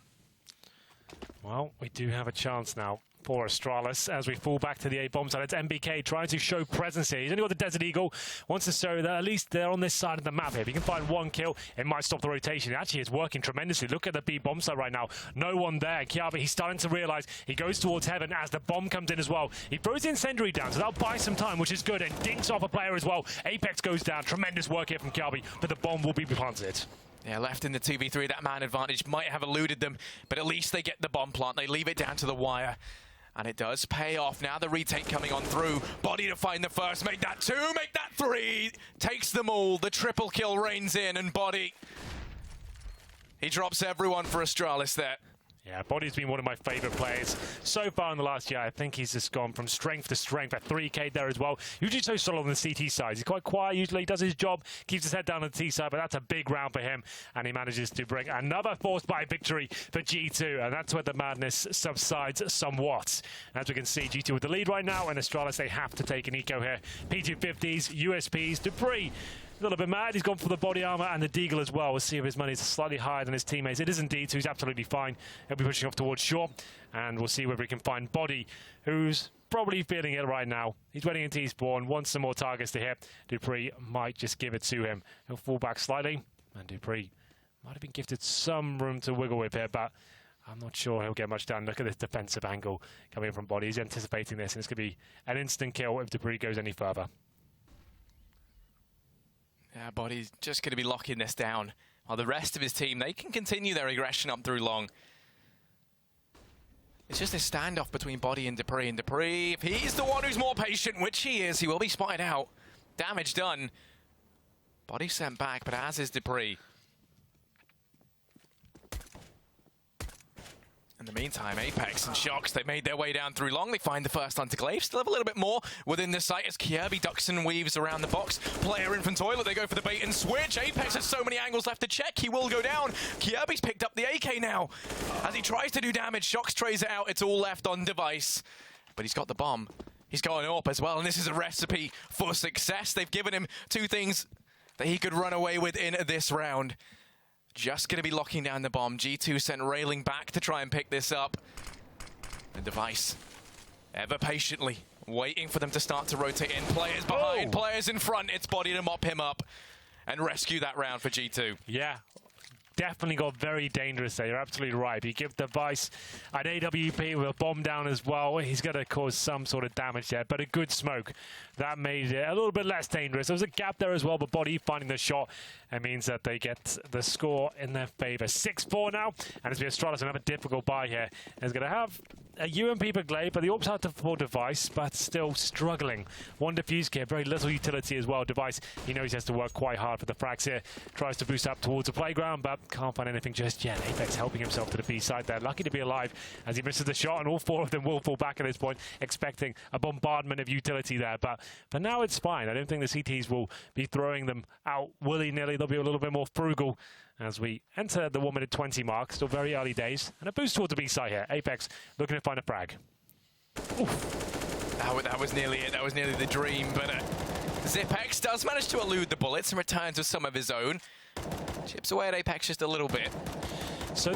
Well, we do have a chance now for Astralis as we fall back to the A bomb side. It's MBK trying to show presence here. He's only got the Desert Eagle. Wants to show that at least they're on this side of the map here. If he can find one kill, it might stop the rotation. Actually, it's working tremendously. Look at the B bomb side right now. No one there. Kiabi, he's starting to realize he goes towards heaven as the bomb comes in as well. He throws the incendiary down, so that'll buy some time, which is good, and dinks off a player as well. Apex goes down. Tremendous work here from Kiabi, but the bomb will be planted. Yeah, left in the 2v3, that man advantage might have eluded them, but at least they get the bomb plant. They leave it down to the wire. And it does pay off. Now the retake coming on through. Body to find the first. Make that 2, make that 3. Takes them all. The triple kill reigns in, and Body, he drops everyone for Astralis there. Yeah, Body's been one of my favourite players so far in the last year. I think he's just gone from strength to strength at 3K there as well. Usually so solid on the CT side. He's quite quiet usually, does his job, keeps his head down on the T side, but that's a big round for him. And he manages to bring another force buy victory for G2. And that's where the madness subsides somewhat. As we can see, G2 with the lead right now, and Astralis, they have to take an eco here. P250s, USPs, dupreeh. A little bit mad. He's gone for the body armor and the deagle as well. We'll see if his money is slightly higher than his teammates. It is indeed, so he's absolutely fine. He'll be pushing off towards shore, and we'll see whether he can find Body, who's probably feeling it right now. He's waiting in T-spawn, wants some more targets to hit. dupreeh might just give it to him. He'll fall back slightly, and dupreeh might have been gifted some room to wiggle with here, but I'm not sure he'll get much done. Look at this defensive angle coming from Body. He's anticipating this, and it's going to be an instant kill if dupreeh goes any further. Yeah, Body's just going to be locking this down. While the rest of his team, they can continue their aggression up through long. It's just this standoff between Body and dupreeh. And dupreeh, if he's the one who's more patient, which he is, he will be spotted out. Damage done. Body sent back, but as is dupreeh. In the meantime, Apex and Shox, they made their way down through long. They find the first onto Glaive. Still have a little bit more within the site as Kirby ducks and weaves around the box. Player in from toilet. They go for the bait and switch. Apex has so many angles left to check. He will go down. Kirby's picked up the AK now. As he tries to do damage, Shox trays it out. It's all left on Device. But he's got the bomb. He's got an AWP as well. And this is a recipe for success. They've given him 2 things that he could run away with in this round. just going to be locking down the bomb. G2 sent railing back to try and pick this up. The Device, ever patiently, waiting for them to start to rotate in. Players behind, players in front. It's Body to mop him up and rescue that round for G2. Yeah. Definitely got very dangerous there. You're absolutely right. You give Device an AWP with a bomb down as well. He's going to cause some sort of damage there, but a good smoke. That made it a little bit less dangerous. There was a gap there as well, but Body finding the shot. It means that they get the score in their favor. 6-4 now, and it's Astralis another difficult buy here. It's going to have a UMP per Glaive, but the AWP's out for Device, but still struggling. One defuse kit, very little utility as well. Device, he knows he has to work quite hard for the frags here. Tries to boost up towards the playground, but can't find anything just yet. Apex helping himself to the B side there. Lucky to be alive as he misses the shot, and all four of them will fall back at this point, expecting a bombardment of utility there. But for now, it's fine. I don't think the CTs will be throwing them out willy-nilly. They'll be a little bit more frugal as we enter the 1 minute 20 mark. Still very early days. And a boost towards the B side here. Apex looking to find a frag. That was nearly it. That was nearly the dream. But Zipex does manage to elude the bullets and returns with some of his own. Chips away at Apex just a little bit. So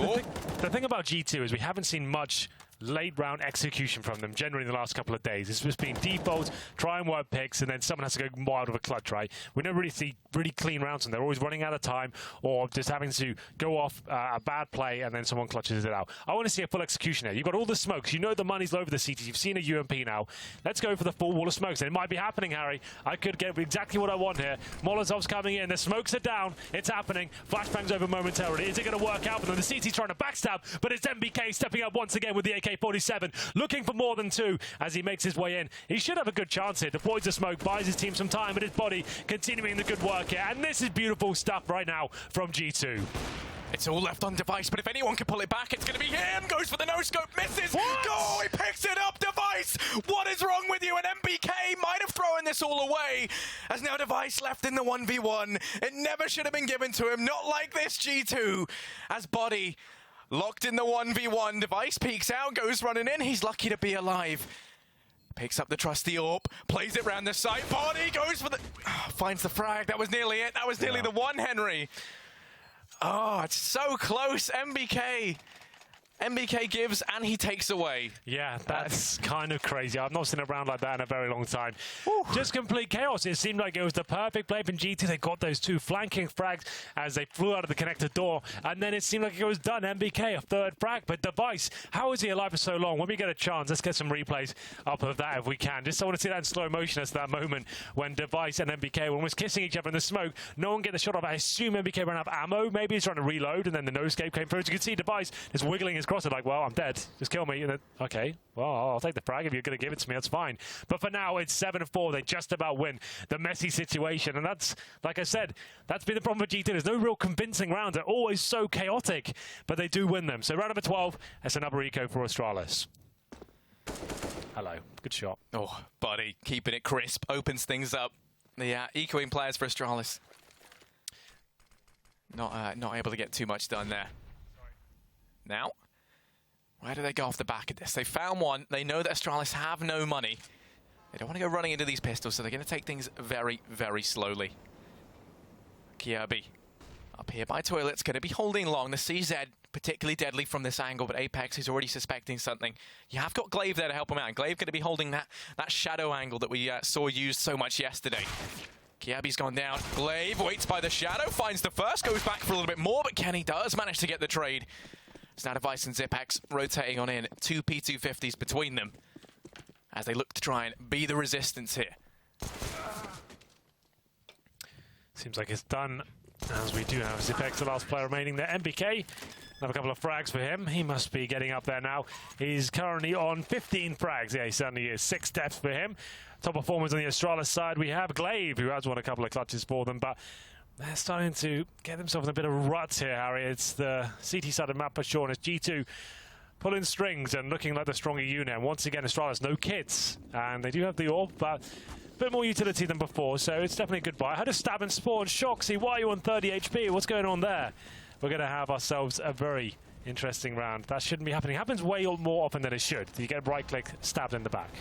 the thing about G2 is we haven't seen much late round execution from them generally in the last couple of days. It's just been default, try and work picks, and then someone has to go wild with a clutch, right? We never really see really clean rounds, and they're always running out of time or just having to go off a bad play and then someone clutches it out. I want to see a full execution here. You've got all the smokes. You know the money's low over the CTs. You've seen a UMP now. Let's go for the full wall of smokes. And it might be happening, Harry. I could get exactly what I want here. Molotov's coming in. The smokes are down. It's happening. Flashbang's over momentarily. Is it going to work out for them? The CT's trying to backstab, but it's MBK stepping up once again with the AK-47, looking for more than two as he makes his way in. He should have a good chance here. Deploys the smoke, buys his team some time, but his Body continuing the good work here. And this is beautiful stuff right now from G2. It's all left on Device, but if anyone can pull it back, it's going to be him. Goes for the no-scope, misses. Go, he picks it up, Device. What is wrong with you? And MBK might have thrown this all away. As now Device left in the 1v1. It never should have been given to him. Not like this, G2. As Body locked in the 1v1. Device peeks out, goes running in. He's lucky to be alive. Picks up the trusty AWP, plays it round the site. Body goes for the... finds the frag. That was nearly it. That was nearly the one, Henry. Oh, it's so close. MBK gives and he takes away. Yeah, that's kind of crazy. I've not seen a round like that in a very long time. Just complete chaos. It seemed like it was the perfect play from G2. They got those two flanking frags as they flew out of the connector door, and then it seemed like it was done. MBK, a third frag, but Device, how is he alive for so long? When we get a chance, let's get some replays up of that if we can. Just so I want to see that in slow motion as that moment when Device and MBK were almost kissing each other in the smoke. No one get the shot off. I assume MBK ran out of ammo. Maybe he's trying to reload, and then the no-escape came through. As you can see, Device is wiggling his crosser like, well, I'm dead. Just kill me. And then, okay, well, I'll take the frag. If you're going to give it to me, that's fine. But for now, it's 7-4. They just about win the messy situation. And that's, like I said, that's been the problem with G2. There's no real convincing rounds. They're always so chaotic, but they do win them. So round number 12, that's another eco for Astralis. Hello. Good shot. Oh, Body keeping it crisp. Opens things up. Yeah, ecoing players for Astralis. Not able to get too much done there. Now, where do they go off the back of this? They found one. They know that Astralis have no money. They don't want to go running into these pistols, so they're going to take things very, very slowly. Kirby up here by toilets, going to be holding long. The CZ particularly deadly from this angle, but Apex is already suspecting something. You have got Glaive there to help him out. And Glaive going to be holding that shadow angle that we saw used so much yesterday. Kiabi's gone down. Glaive waits by the shadow, finds the first, goes back for a little bit more, but Kenny does manage to get the trade. It's now Device and Zipex rotating on in. Two P250s between them as they look to try and be the resistance here. Seems like it's done, as we do have Zipex, the last player remaining there. MBK, another couple of frags for him. He must be getting up there now. He's currently on 15 frags. Yeah, he certainly is. 6 deaths for him. Top performers on the Astralis side. We have Glaive, who has won a couple of clutches for them, but they're starting to get themselves in a bit of a rut here, Harry. It's the CT side of the map for sure, and it's G2 pulling strings and looking like the stronger unit. And once again, Astralis, no kits. And they do have the AWP, but a bit more utility than before, so it's definitely a good buy. I had a stab and spawn. Shoxy, why are you on 30 HP? What's going on there? We're going to have ourselves a very interesting round. That shouldn't be happening. It happens way more often than it should. You get right-click, stabbed in the back.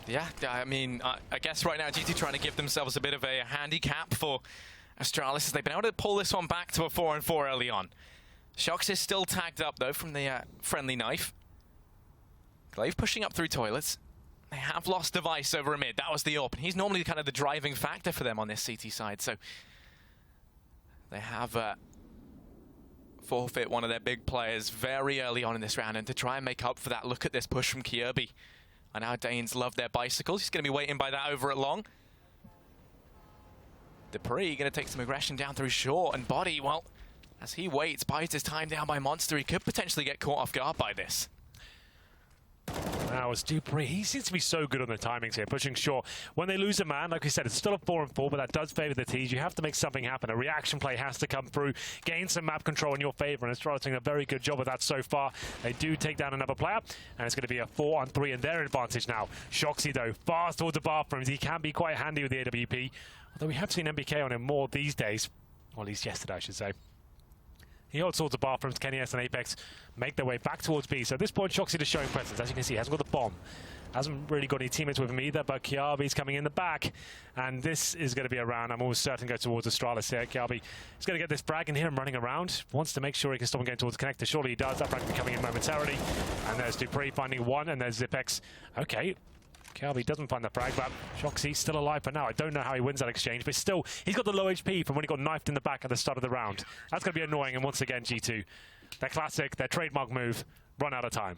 Yeah, I mean, I guess right now GT trying to give themselves a bit of a handicap for Astralis, they've been able to pull this one back to a 4-on-4 early on. Shox is still tagged up, though, from the friendly knife. Glaive pushing up through toilets. They have lost Device over a mid. That was the AWP. He's normally kind of the driving factor for them on this CT side, so they have forfeit one of their big players very early on in this round, and to try and make up for that, look at this push from Kirby. And now Danes love their bicycles. He's going to be waiting by that over at long. Dupree going to take some aggression down through short, and Body, well, as he waits, buys his time down by Monster, he could potentially get caught off guard by this. Now it's Dupree. He seems to be so good on the timings here, pushing short. When they lose a man, like we said, it's still a 4-on-4, but that does favour the T's. You have to make something happen. A reaction play has to come through, gain some map control in your favour, and Astralis doing a very good job of that so far. They do take down another player, and it's going to be a 4-on-3 in their advantage now. Shoxy, though, fast towards the bathrooms. He can be quite handy with the AWP, although we have seen MBK on him more these days, or at least yesterday, I should say. He holds towards the bathrooms. Kenny S and Apex make their way back towards B. So at this point, Shoxy is showing presence. As you can see, he hasn't got the bomb. Hasn't really got any teammates with him either, but Kiabi's coming in the back. And this is going to be a round. I'm almost certain to go towards Astralis here. Kiabi is going to get this frag in here and running around. Wants to make sure he can stop him going towards the connector. Surely he does. That frag will be coming in momentarily. And there's Dupree finding one, and there's Zipex. Okay. Kiabi doesn't find the frag, but Shoxy still alive for now. I don't know how he wins that exchange, but still, he's got the low HP from when he got knifed in the back at the start of the round. That's going to be annoying, and once again, G2, their classic, their trademark move, run out of time.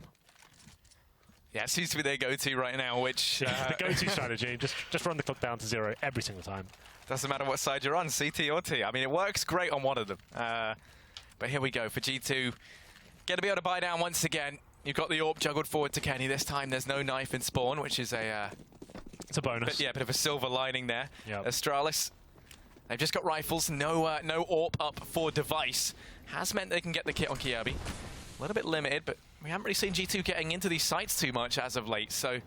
Yeah, it seems to be their go-to right now, which... the go-to strategy, just run the clock down to 0 every single time. Doesn't matter what side you're on, CT or T. I mean, it works great on one of them. But here we go for G2. Going to be able to buy down once again. You've got the AWP juggled forward to Kenny. This time there's no knife in spawn, which is it's a bonus. Bit of a silver lining there. Yep. Astralis, they've just got rifles. No AWP up for Device. Has meant they can get the kit on Kirby. A little bit limited, but we haven't really seen G2 getting into these sites too much as of late, so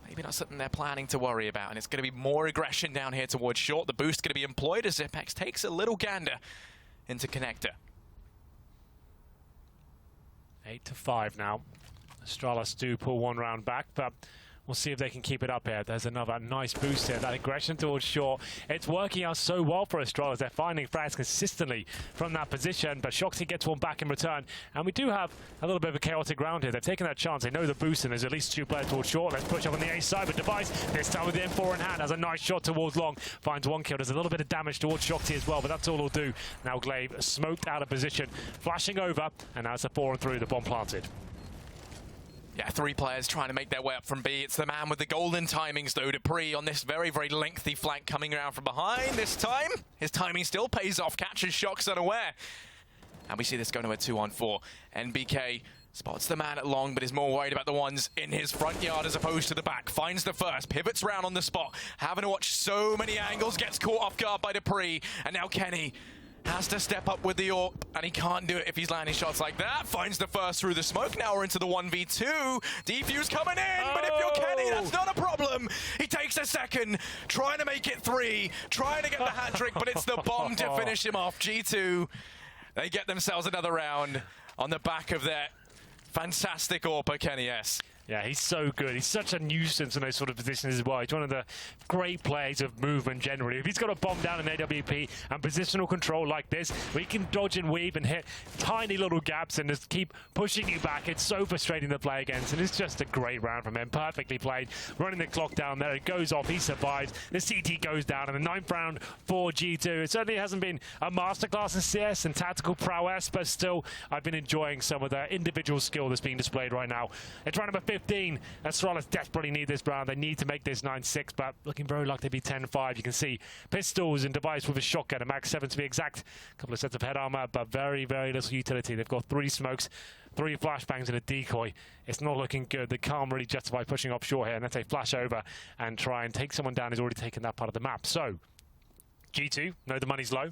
maybe not something they're planning to worry about. And it's going to be more aggression down here towards short. The boost going to be employed as Zipex takes a little gander into connector. 8-5 now. Astralis do pull one round back, but we'll see if they can keep it up here. There's another nice boost here. That aggression towards short. It's working out so well for Astralis. They're finding frags consistently from that position, but Shoxy gets one back in return. And we do have a little bit of a chaotic round here. They've taken that chance. They know the boost, and there's at least 2 players towards short. Let's push up on the A side, but Device, this time with the M4 in hand, has a nice shot towards long. Finds one kill. There's a little bit of damage towards Shoxy as well, but that's all he'll do. Now Glaive smoked out of position, flashing over, and now it's a 4-on-3, the bomb planted. Yeah, 3 players trying to make their way up from B. It's the man with the golden timings, though, Dupree, on this very, very lengthy flank coming around from behind this time. His timing still pays off, catches Shox unaware. And we see this going to a 2-on-4. NBK spots the man at long, but is more worried about the ones in his front yard as opposed to the back. Finds the first, pivots round on the spot. Having to watch so many angles, gets caught off guard by Dupree. And now Kenny has to step up with the AWP, and he can't do it if he's landing shots like that. Finds the first through the smoke. Now we're into the 1v2. Defuse coming in, but if you're Kenny, that's not a problem. He takes a second, trying to make it 3, trying to get the hat trick, but it's the bomb to finish him off. G2, they get themselves another round on the back of their fantastic AWP, Kenny S. Yeah, he's so good. He's such a nuisance in those sort of positions as well. He's one of the great players of movement generally. If he's got a bomb down in AWP and positional control like this, we can dodge and weave and hit tiny little gaps and just keep pushing you back. It's so frustrating to play against, and it's just a great round from him. Perfectly played. Running the clock down there. It goes off. He survives. The CT goes down, and the 9th round for G2. It certainly hasn't been a masterclass in CS and tactical prowess, but still, I've been enjoying some of the individual skill that's being displayed right now. It's round number 15. Astralis desperately need this round. They need to make this 9-6, but looking very likely to be 10-5. You can see pistols and Device with a shotgun, a Max 7 to be exact. A couple of sets of head armor, but very, very little utility. They've got 3 smokes, 3 flashbangs and a decoy. It's not looking good. They can't really justify pushing up short here, and then they flash over and try and take someone down who's already taken that part of the map. So, G2 know the money's low.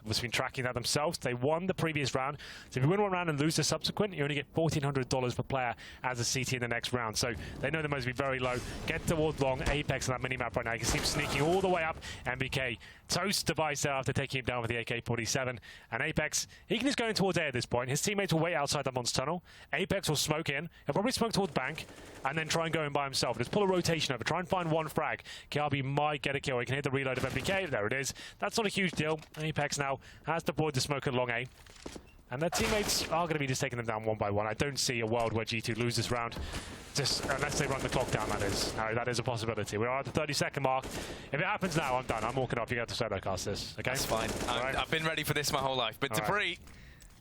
have been tracking that themselves. They won the previous round. So if you win one round and lose the subsequent, you only get $1,400 per player as a CT in the next round. So they know they must be very low. Get towards long. Apex on that mini-map right now. You can see him sneaking all the way up. MBK toast device there after taking him down with the AK-47. And Apex, he can just go in towards A at this point. His teammates will wait outside the Monster Tunnel. Apex will smoke in. He'll probably smoke towards Bank and then try and go in by himself. Just pull a rotation over. Try and find one frag. KRB might get a kill. He can hit the reload of MBK. There it is. That's not a huge deal. Apex now has deployed the smoke along A. And their teammates are going to be just taking them down one by one. I don't see a world where G2 lose this round, just unless they run the clock down, that is. No, that is a possibility. We are at the 30-second mark. If it happens now, I'm done. I'm walking off. You have to solo cast this, okay? That's fine. Right. I've been ready for this my whole life. But Debris,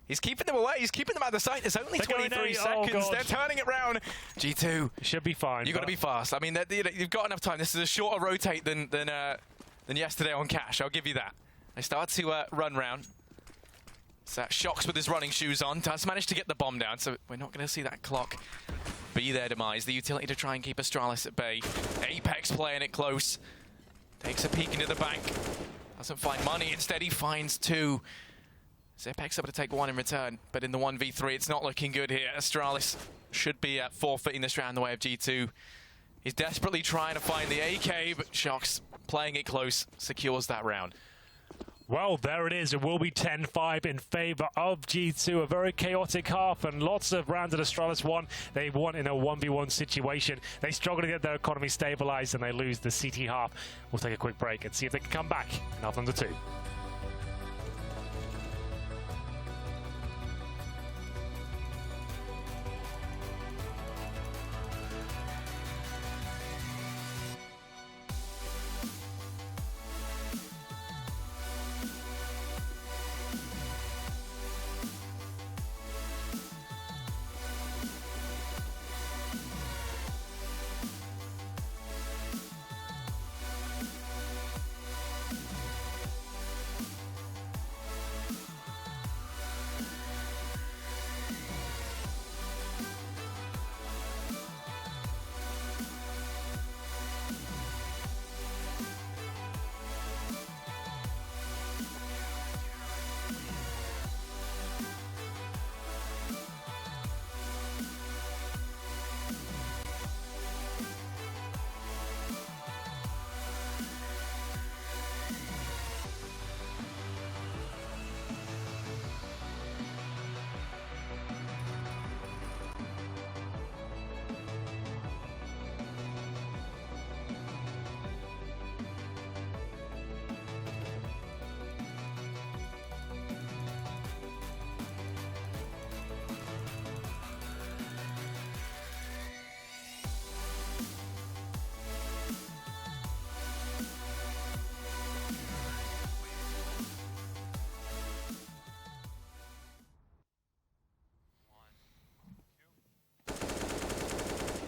he's keeping them away. He's keeping them out of sight. There's only 23 seconds. They're turning it round. G2. Should be fine. You've got to be fast. I mean, you've got enough time. This is a shorter rotate than yesterday on Cash. I'll give you that. They start to run round. So Shocks with his running shoes on does manage to get the bomb down, so we're not going to see that clock be their demise. The utility to try and keep Astralis at bay. Apex playing it close. Takes a peek into the bank. Doesn't find money. Instead, he finds two. So Apex able to take one in return, but in the 1v3, it's not looking good here. Astralis should be forfeiting this round the way of G2. He's desperately trying to find the AK, but Shocks playing it close secures that round. Well, there it is. It will be 10-5 in favor of G2. A very chaotic half and lots of rounds that Astralis won. They won in a 1v1 situation. They struggle to get their economy stabilized and they lose the CT half. We'll take a quick break and see if they can come back in half number 2.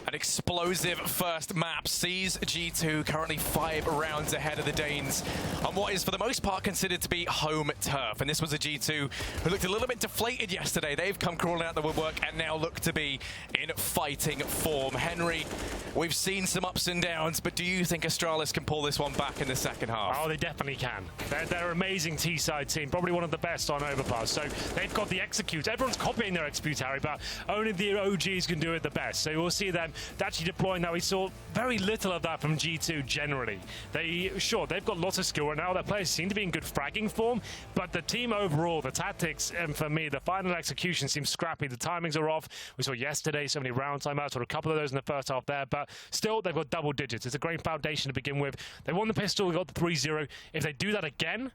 An explosive first map sees G2 currently 5 rounds ahead of the Danes on what is for the most part considered to be home turf. And this was a G2 who looked a little bit deflated yesterday. They've come crawling out the woodwork and now look to be in fighting form. Henry, we've seen some ups and downs, but do you think Astralis can pull this one back in the second half? Oh, they definitely can. They're an amazing T-side team, probably one of the best on Overpass. So they've got the execute. Everyone's copying their execute, Harry, but only the OGs can do it the best. So we'll see them actually deploying that. We saw very little of that from G2 generally. They've got lots of skill right now. Their players seem to be in good fragging form, but the team overall, the tactics, and for me, the final execution seems scrappy. The timings are off. We saw yesterday so many round timeouts, or a couple of those in the first half there, but still, they've got double digits. It's a great foundation to begin with. They won the pistol, they got the 3-0. If they do that again,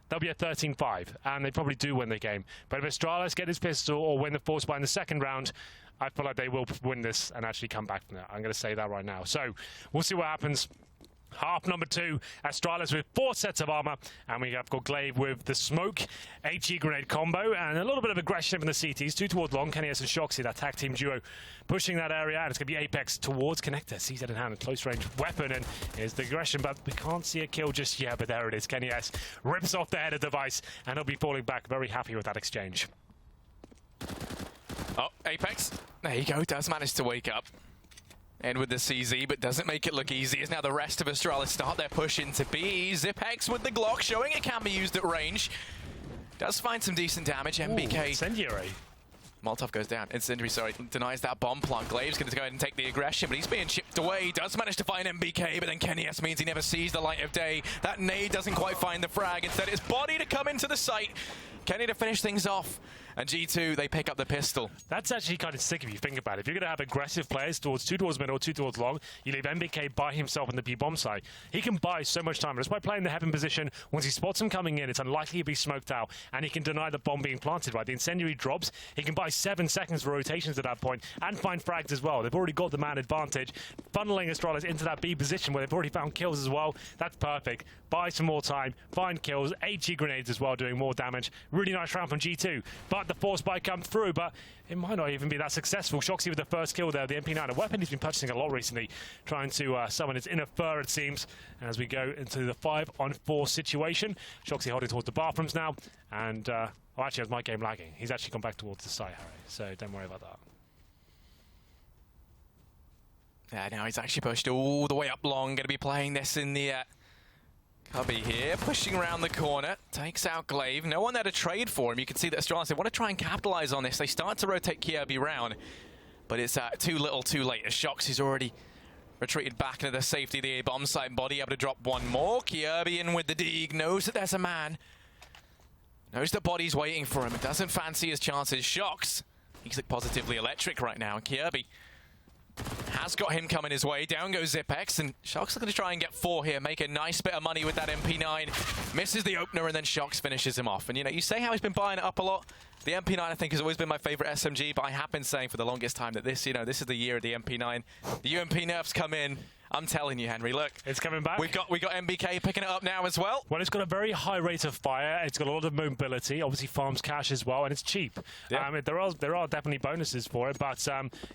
they'll be at 13-5, and they probably do win the game. But if Astralis get his pistol or win the force buy in the second round, I feel like they will win this and actually come back from that. I'm going to say that right now. So we'll see what happens. Half number 2, Astralis with 4 sets of armor, and we have got Glaive with the smoke, HE grenade combo, and a little bit of aggression from the CTs. 2 towards long, KennyS and Shoxy, that tag team duo, pushing that area, and it's going to be Apex towards Connector. CZ in hand, close range weapon, and here's the aggression, but we can't see a kill just yet, but there it is. KennyS rips off the head of the device, and he'll be falling back. Very happy with that exchange. Oh, Apex, there you go, does manage to wake up. And with the CZ, but doesn't make it look easy, as now the rest of Astralis start their push into B. Zipex with the Glock, showing it can be used at range. Does find some decent damage. MBK. Incendiary. Molotov goes down. Incendiary, sorry, denies that bomb plant. Glaive's going to go ahead and take the aggression, but he's being chipped away. Does manage to find MBK, but then KennyS means he never sees the light of day. That nade doesn't quite find the frag. Instead, it's Body to come into the site. Kenny to finish things off. And G2, they pick up the pistol. That's actually kind of sick if you think about it. If you're going to have aggressive players two towards middle, two towards long, you leave MBK by himself on the B-bomb side. He can buy so much time. Just by playing the heaven position, once he spots him coming in, it's unlikely he'll be smoked out, and he can deny the bomb being planted, right? The incendiary drops. He can buy 7 seconds for rotations at that point and find frags as well. They've already got the man advantage. Funneling Astralis into that B position where they've already found kills as well. That's perfect. Buy some more time, find kills, 8G grenades as well, doing more damage. Really nice round from G2. But the force buy comes through, but it might not even be that successful. Shoxy with the first kill there, the MP9, a weapon he's been purchasing a lot recently, trying to summon his inner fur, it seems, as we go into the 5-on-4 situation. Shoxy holding towards the bathrooms now, and, well, actually, has my game lagging. He's actually gone back towards the site, Harry, so don't worry about that. Yeah, now he's actually pushed all the way up long, going to be playing this in the cubby here, pushing around the corner, takes out Glaive. No one there to trade for him. You can see that Astralis, they want to try and capitalize on this. They start to rotate Kirby round, but it's too little too late. As Shoxy's already retreated back into the safety of the A-bomb site. Body able to drop one more. Kirby in with the dig, knows that there's a man. Knows the Body's waiting for him. Doesn't fancy his chances. Shox, he's like positively electric right now, and Kirby has got him coming his way. Down goes Zipex, and Shox looking to try and get 4 here, make a nice bit of money with that MP9. Misses the opener, and then Shox finishes him off. And, you know, you say how he's been buying it up a lot. The MP9, I think, has always been my favorite SMG, but I have been saying for the longest time that this, you know, this is the year of the MP9. The UMP nerfs come in. I'm telling you, Henry, look. It's coming back. We got MBK picking it up now as well. Well, it's got a very high rate of fire. It's got a lot of mobility. Obviously, farms cash as well, and it's cheap. Yeah. There are definitely bonuses for it, but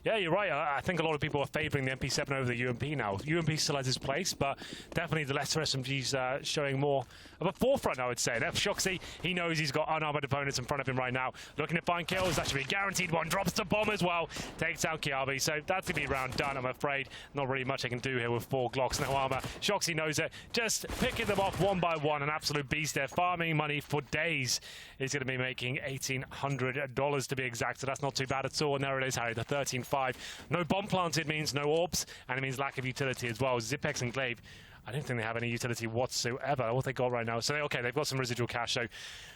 yeah, you're right. I think a lot of people are favouring the MP7 over the UMP now. UMP still has its place, but definitely the lesser SMGs showing more of a forefront, I would say. And Shoxy, he knows he's got unarmored opponents in front of him right now. Looking to find kills. That should be a guaranteed one. Drops the bomb as well. Takes out Kiabi. So that's going to be round done, I'm afraid. Not really much I can do here with 4 Glocks, no armor. Shoxy knows it. Just picking them off one by one. An absolute beast there. Farming money for days. He's going to be making $1,800 to be exact. So that's not too bad at all. And there it is, Harry. The 13-5. No bomb planted means no orbs. And it means lack of utility as well. Zipex and Glaive, I don't think they have any utility whatsoever. What they got right now. So, okay, they've got some residual cash. So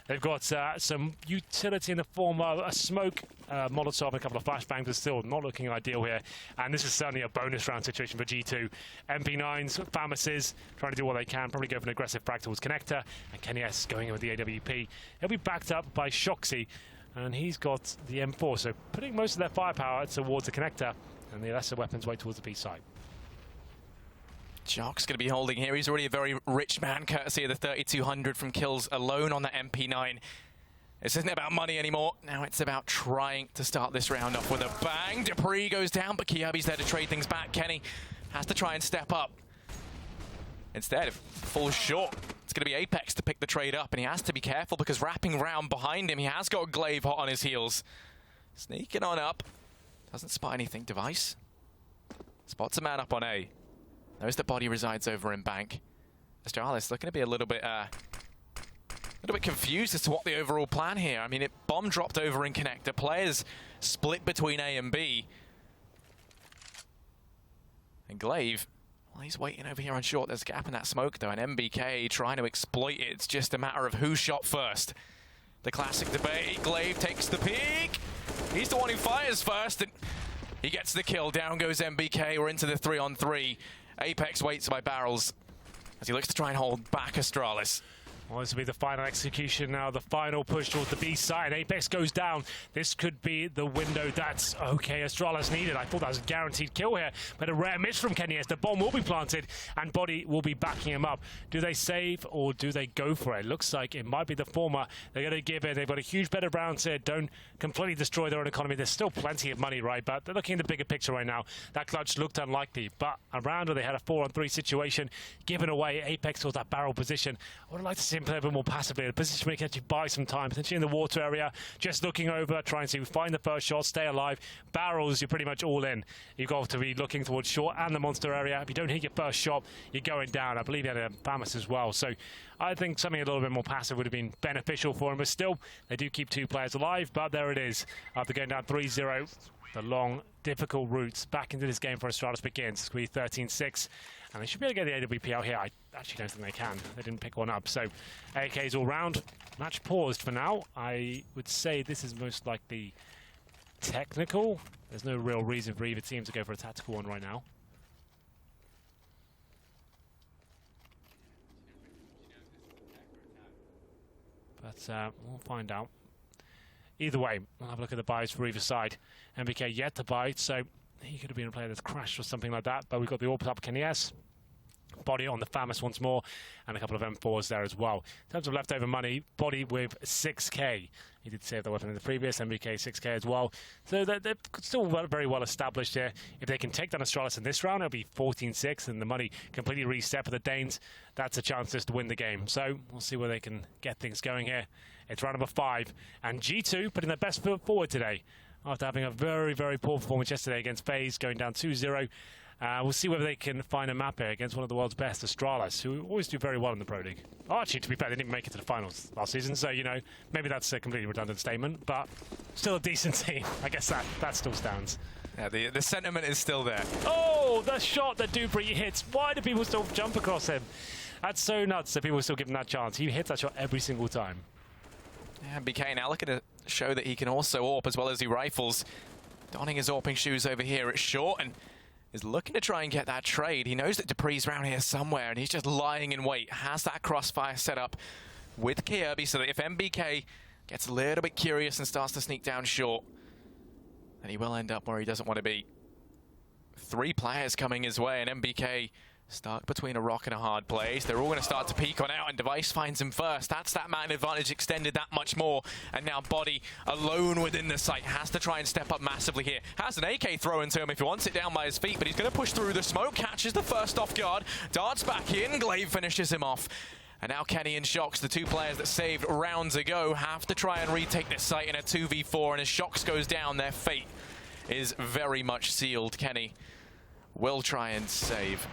they've got some utility in the form of a smoke, Molotov, and a couple of flashbangs, but still not looking ideal here. And this is certainly a bonus round situation for G2. MP9s, Famises, trying to do what they can. Probably go for an aggressive frag towards Connector. And KennyS going in with the AWP. He'll be backed up by Shoxy. And he's got the M4. So putting most of their firepower towards the Connector. And the lesser weapons way towards the B side. Jock's going to be holding here. He's already a very rich man, courtesy of the 3,200 from kills alone on the MP9. This isn't about money anymore. Now it's about trying to start this round off with a bang. Dupree goes down, but Kiabi's there to trade things back. Kenny has to try and step up. Instead, it falls short. It's going to be Apex to pick the trade up, and he has to be careful because wrapping round behind him, he has got Glaive hot on his heels. Sneaking on up. Doesn't spot anything. Device spots a man up on A. Knows that Body resides over in Bank. Astralis looking to be a little bit confused as to what the overall plan here. I mean, it bomb dropped over in Connector. Players split between A and B. And Glaive, well, he's waiting over here on short. There's a gap in that smoke, though. And MBK trying to exploit it. It's just a matter of who shot first. The classic debate. Glaive takes the peek. He's the one who fires first, and he gets the kill. Down goes MBK. We're into the 3-on-3. Apex waits by barrels as he looks to try and hold back Astralis. Well, this will be the final execution now, the final push towards the B side. Apex goes down. This could be the window that's okay. Astralis needed. I thought that was a guaranteed kill here, but a rare miss from KennyS. The bomb will be planted, and Body will be backing him up. Do they save or do they go for it? Looks like it might be the former. They're going to give in. They've got a huge bet of rounds here. Don't completely destroy their own economy. There's still plenty of money, right? But they're looking at the bigger picture right now. That clutch looked unlikely, but a round where they had a 4-on-3 situation given away. Apex was that barrel position. I would like to see see him play a bit more passively. A position where he can actually buy some time, potentially in the water area, just looking over, trying to find the first shot, stay alive. Barrels, you're pretty much all in. You've got to be looking towards short and the monster area. If you don't hit your first shot, you're going down. I believe he had a Famas as well. So I think something a little bit more passive would have been beneficial for him. But still, they do keep 2 players alive. But there it is. After going down 3-0, the long, difficult route back into this game for Astralis begins. Squeeze 13-6. And they should be able to get the AWP out here. I actually don't think they can. They didn't pick one up. So AKs all round. Match paused for now. I would say this is most likely technical. There's no real reason for either team to go for a tactical one right now. But we'll find out. Either way, we'll have a look at the buys for either side. MBK yet to buy, so he could have been a player that's crashed or something like that. But we've got the AWP up Kenny S. Body on the Famas once more, and a couple of M4s there as well. In terms of leftover money, Body with 6k. He did save the weapon in the previous, MBK 6k as well. So they're still very well established here. If they can take down Astralis in this round, it'll be 14-6, and the money completely reset for the Danes. That's a chance just to win the game. So we'll see where they can get things going here. It's round number 5, and G2 putting their best foot forward today after having a very poor performance yesterday against FaZe, going down 2-0. We'll see whether they can find a map here against one of the world's best, Astralis, who always do very well in the Pro League. Oh, actually, to be fair, they didn't make it to the finals last season, so, you know, maybe that's a completely redundant statement, but still a decent team. I guess that still stands. Yeah, the sentiment is still there. Oh, the shot that Dupree hits. Why do people still jump across him? That's so nuts that people still give him that chance. He hits that shot every single time. Yeah, BK now looking to show that he can also AWP as well as he rifles. Donning his AWPing shoes over here at short, and is looking to try and get that trade. He knows that Dupree's around here somewhere, and he's just lying in wait. Has that crossfire set up with Kirby, so that if MBK gets a little bit curious and starts to sneak down short, then he will end up where he doesn't want to be. 3 players coming his way, and MBK stuck between a rock and a hard place. They're all going to start to peek on out, and Device finds him first. That's that man advantage extended that much more. And now Body, alone within the site, has to try and step up massively here. Has an AK throw into him if he wants it down by his feet, but he's going to push through the smoke, catches the first off guard, darts back in, Glaive finishes him off. And now Kenny and Shox, the 2 players that saved rounds ago, have to try and retake this site in a 2v4, and as Shox goes down, their fate is very much sealed. Kenny will try and save.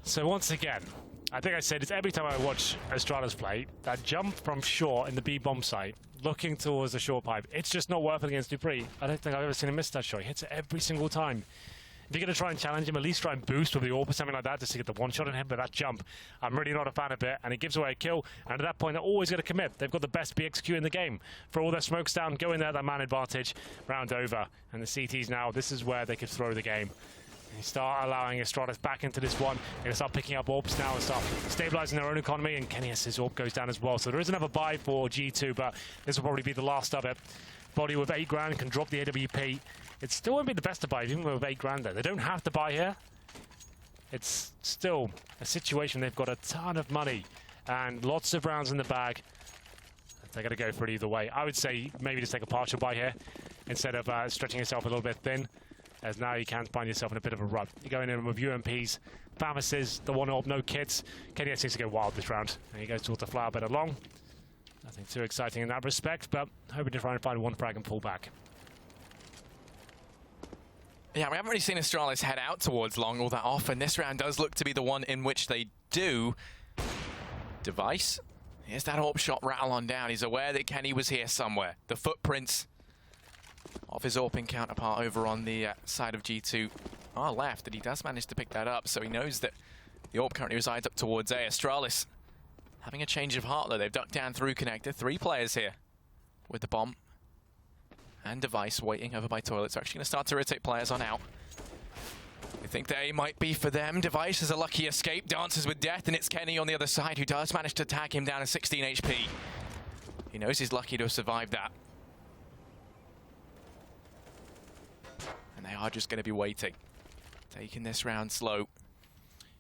So once again, I think I said it's every time I watch Astralis play, that jump from short in the B-bomb site, looking towards the short pipe, it's just not worth it against Dupree. I don't think I've ever seen him miss that shot. He hits it every single time. If you're going to try and challenge him, at least try and boost with the AWP or something like that just to get the one shot on him. But that jump, I'm really not a fan of it. And it gives away a kill. And at that point, they're always going to commit. They've got the best BXQ in the game. For all their smokes down, go in there, that man advantage, round over. And the CTs now, this is where they could throw the game. They start allowing Astralis back into this one. They're going to start picking up AWPs now and start stabilizing their own economy. And Kenny S' AWP goes down as well. So there is another buy for G2, but this will probably be the last of it. Body with 8 grand can drop the AWP. It still won't be the best to buy, even with 8 grand there. They don't have to buy here. It's still a situation. They've got a ton of money and lots of rounds in the bag. They're going to go for it either way. I would say maybe just take a partial buy here instead of stretching yourself a little bit thin, as now you can find yourself in a bit of a rut. You're going in with UMPs, Famases, the one AWP, no kits. Kenny S needs to go wild this round. And he goes towards the flower bed along. Nothing too exciting in that respect, but hoping to try and find one frag and pull back. Yeah, we haven't really seen Astralis head out towards long all that often. This round does look to be the one in which they do. Device. Here's that AWP shot rattle on down. He's aware that Kenny was here somewhere. The footprints of his AWPing counterpart over on the side of G2 are left, and he does manage to pick that up, so he knows that the AWP currently resides up towards A. Astralis having a change of heart, though. They've ducked down through connector. 3 players here with the bomb. And Device waiting over by toilets. They're actually going to start to rotate players on out. They think that A might be for them. Device has a lucky escape, dances with death, and it's Kenny on the other side who does manage to tag him down to 16 HP. He knows he's lucky to have survived that. And they are just going to be waiting. Taking this round slow.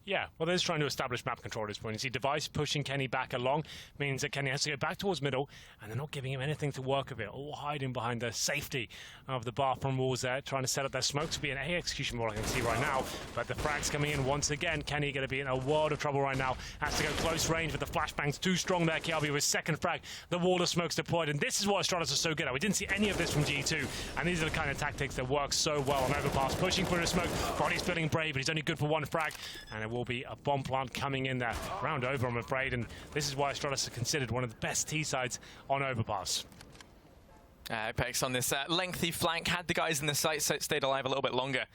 Yeah, well, they're just trying to establish map control at this point. You see Device pushing Kenny back along, means that Kenny has to go back towards middle, and they're not giving him anything to work with it, all hiding behind the safety of the bathroom walls there, trying to set up their smoke to be an A execution more I can see right now. But the frags coming in once again. Kenny going to be in a world of trouble right now. Has to go close range, but the flashbang's too strong there. KRB with his second frag. The wall of smoke's deployed, and this is what Astralis are so good at. We didn't see any of this from G2, and these are the kind of tactics that work so well on Overpass. Pushing through the smoke. Body's feeling brave, but he's only good for one frag, and it will be a bomb plant coming in there. Round over, I'm afraid, and this is why Astralis are considered one of the best T-sides on Overpass. Apex on this lengthy flank had the guys in the site stayed alive a little bit longer.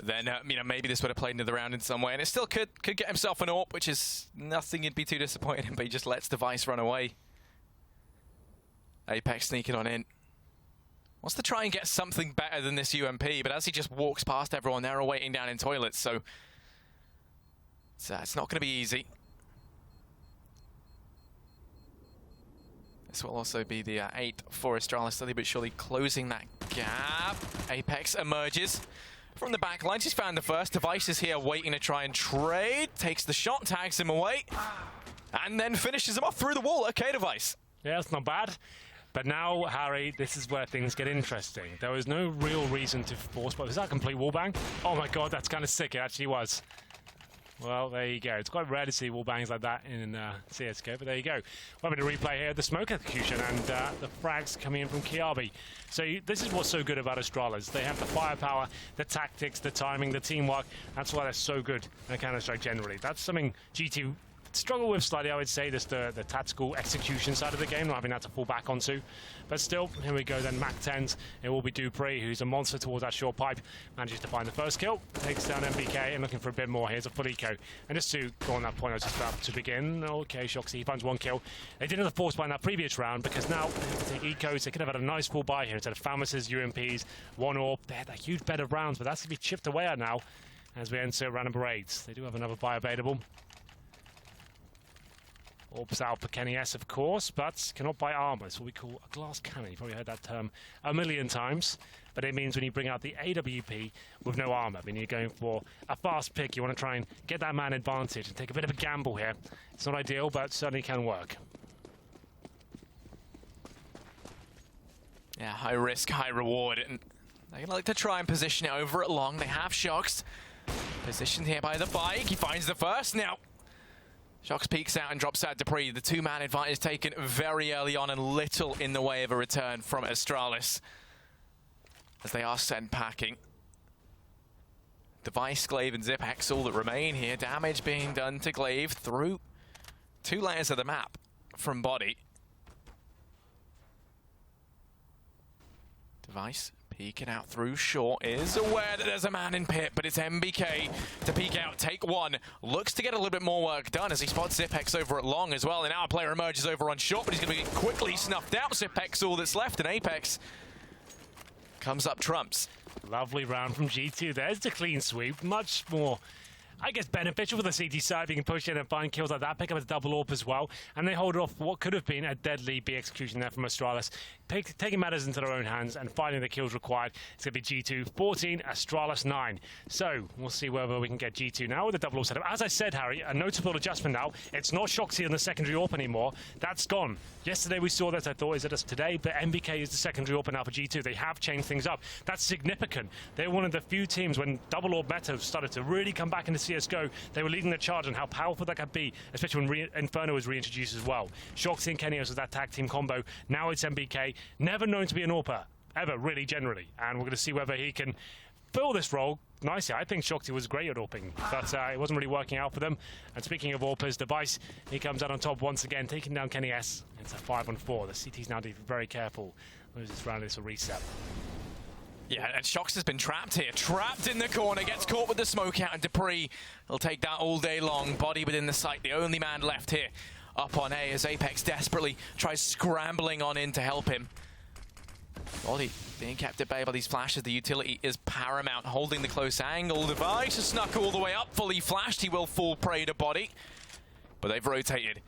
Then, maybe this would have played into the round in some way, and it still could get himself an AWP, which is nothing you'd be too disappointed in, but he just lets Device run away. Apex sneaking on in. Wants to try and get something better than this UMP, but as he just walks past everyone, they're all waiting down in toilets, so it's not going to be easy. This will also be the 8 for Astralis, slowly but surely closing that gap. Apex emerges from the back lines. He's found the first. Device is here waiting to try and trade. Takes the shot, tags him away, and then finishes him off through the wall. Okay, Device. Yeah, that's not bad. But now, Harry, this is where things get interesting. There was no real reason to force, but was that a complete wallbang? Oh my god, that's kind of sick. It actually was. Well, there you go. It's quite rare to see wallbangs like that in CSGO, but there you go. We're having a replay here of the smoke execution and the frags coming in from KRB. So this is what's so good about Astralis. They have the firepower, the tactics, the timing, the teamwork. That's why they're so good in Counter-Strike generally. That's something G2 struggle with slightly, I would say. Just the tactical execution side of the game, not having that to fall back onto. But still, here we go then. Mac 10s. It will be Dupree, who's a monster towards that short pipe. Manages to find the first kill. Takes down MBK and looking for a bit more. Here's a full eco. And just to go on that point I was just about to begin. Okay, Shoxy, he finds one kill. They didn't have the force buy in that previous round because now they have to take ecos. They could have had a nice full buy here instead of Famouses, UMPs, one AWP. They had that huge bed of rounds, but that's going to be chipped away at now as we enter round number 8. They do have another buy available. AWP's out for Kenny S, of course, but cannot buy armor. It's what we call a glass cannon. You've probably heard that term a million times, but it means when you bring out the AWP with no armor, I mean, you're going for a fast pick. You want to try and get that man advantage and take a bit of a gamble here. It's not ideal, but certainly can work. Yeah, high risk, high reward. And they like to try and position it over at long. They have Shox. Positioned here by the bike. He finds the first now. Shox peeks out and drops out Dupree. The two-man advantage taken very early on and little in the way of a return from Astralis as they are sent packing. Device, Glaive and Zipex all that remain here. Damage being done to Glaive through 2 layers of the map from body. Device peeking out through short, is aware that there's a man in pit, but it's MBK to peek out, take one. Looks to get a little bit more work done as he spots Zipex over at long as well. And now a player emerges over on short, but he's going to be quickly snuffed out. Zipex all that's left, and Apex comes up trumps. Lovely round from G2. There's the clean sweep. Much more, I guess, beneficial for the CT side. You can push in and find kills like that, pick up a double AWP as well, and they hold off what could have been a deadly B execution there from Astralis. Taking matters into their own hands and finding the kills required. It's going to be G2 14, Astralis 9. So we'll see whether we can get G2 now with a double AWP setup. As I said, Harry, a notable adjustment now. It's not Shoxy in the secondary AWP anymore. That's gone. Yesterday we saw that. I thought, is it us today? But MBK is the secondary AWP now for G2. They have changed things up. That's significant. They're one of the few teams when double AWP meta started to really come back into CSGO. They were leading the charge on how powerful that could be, especially when Inferno was reintroduced as well. Shoxy and Kenios was that tag team combo. Now it's MBK. Never known to be an AWPer, ever, really, generally. And we're going to see whether he can fill this role nicely. I think Shoxy was great at AWPing, but it wasn't really working out for them. And speaking of AWPers, Device, he comes out on top once again, taking down Kenny S. It's a 5-on-4. The CT's now being very careful. Loses round, it's a reset. Yeah, and Shox has been trapped here. Trapped in the corner, gets caught with the smoke out, and Dupree will take that all day long. Body within the site, the only man left here up on A as Apex desperately tries scrambling on in to help him. Body being kept at bay by these flashes. The utility is paramount, holding the close angle. Device has snuck all the way up, fully flashed. He will fall prey to Body, but they've rotated.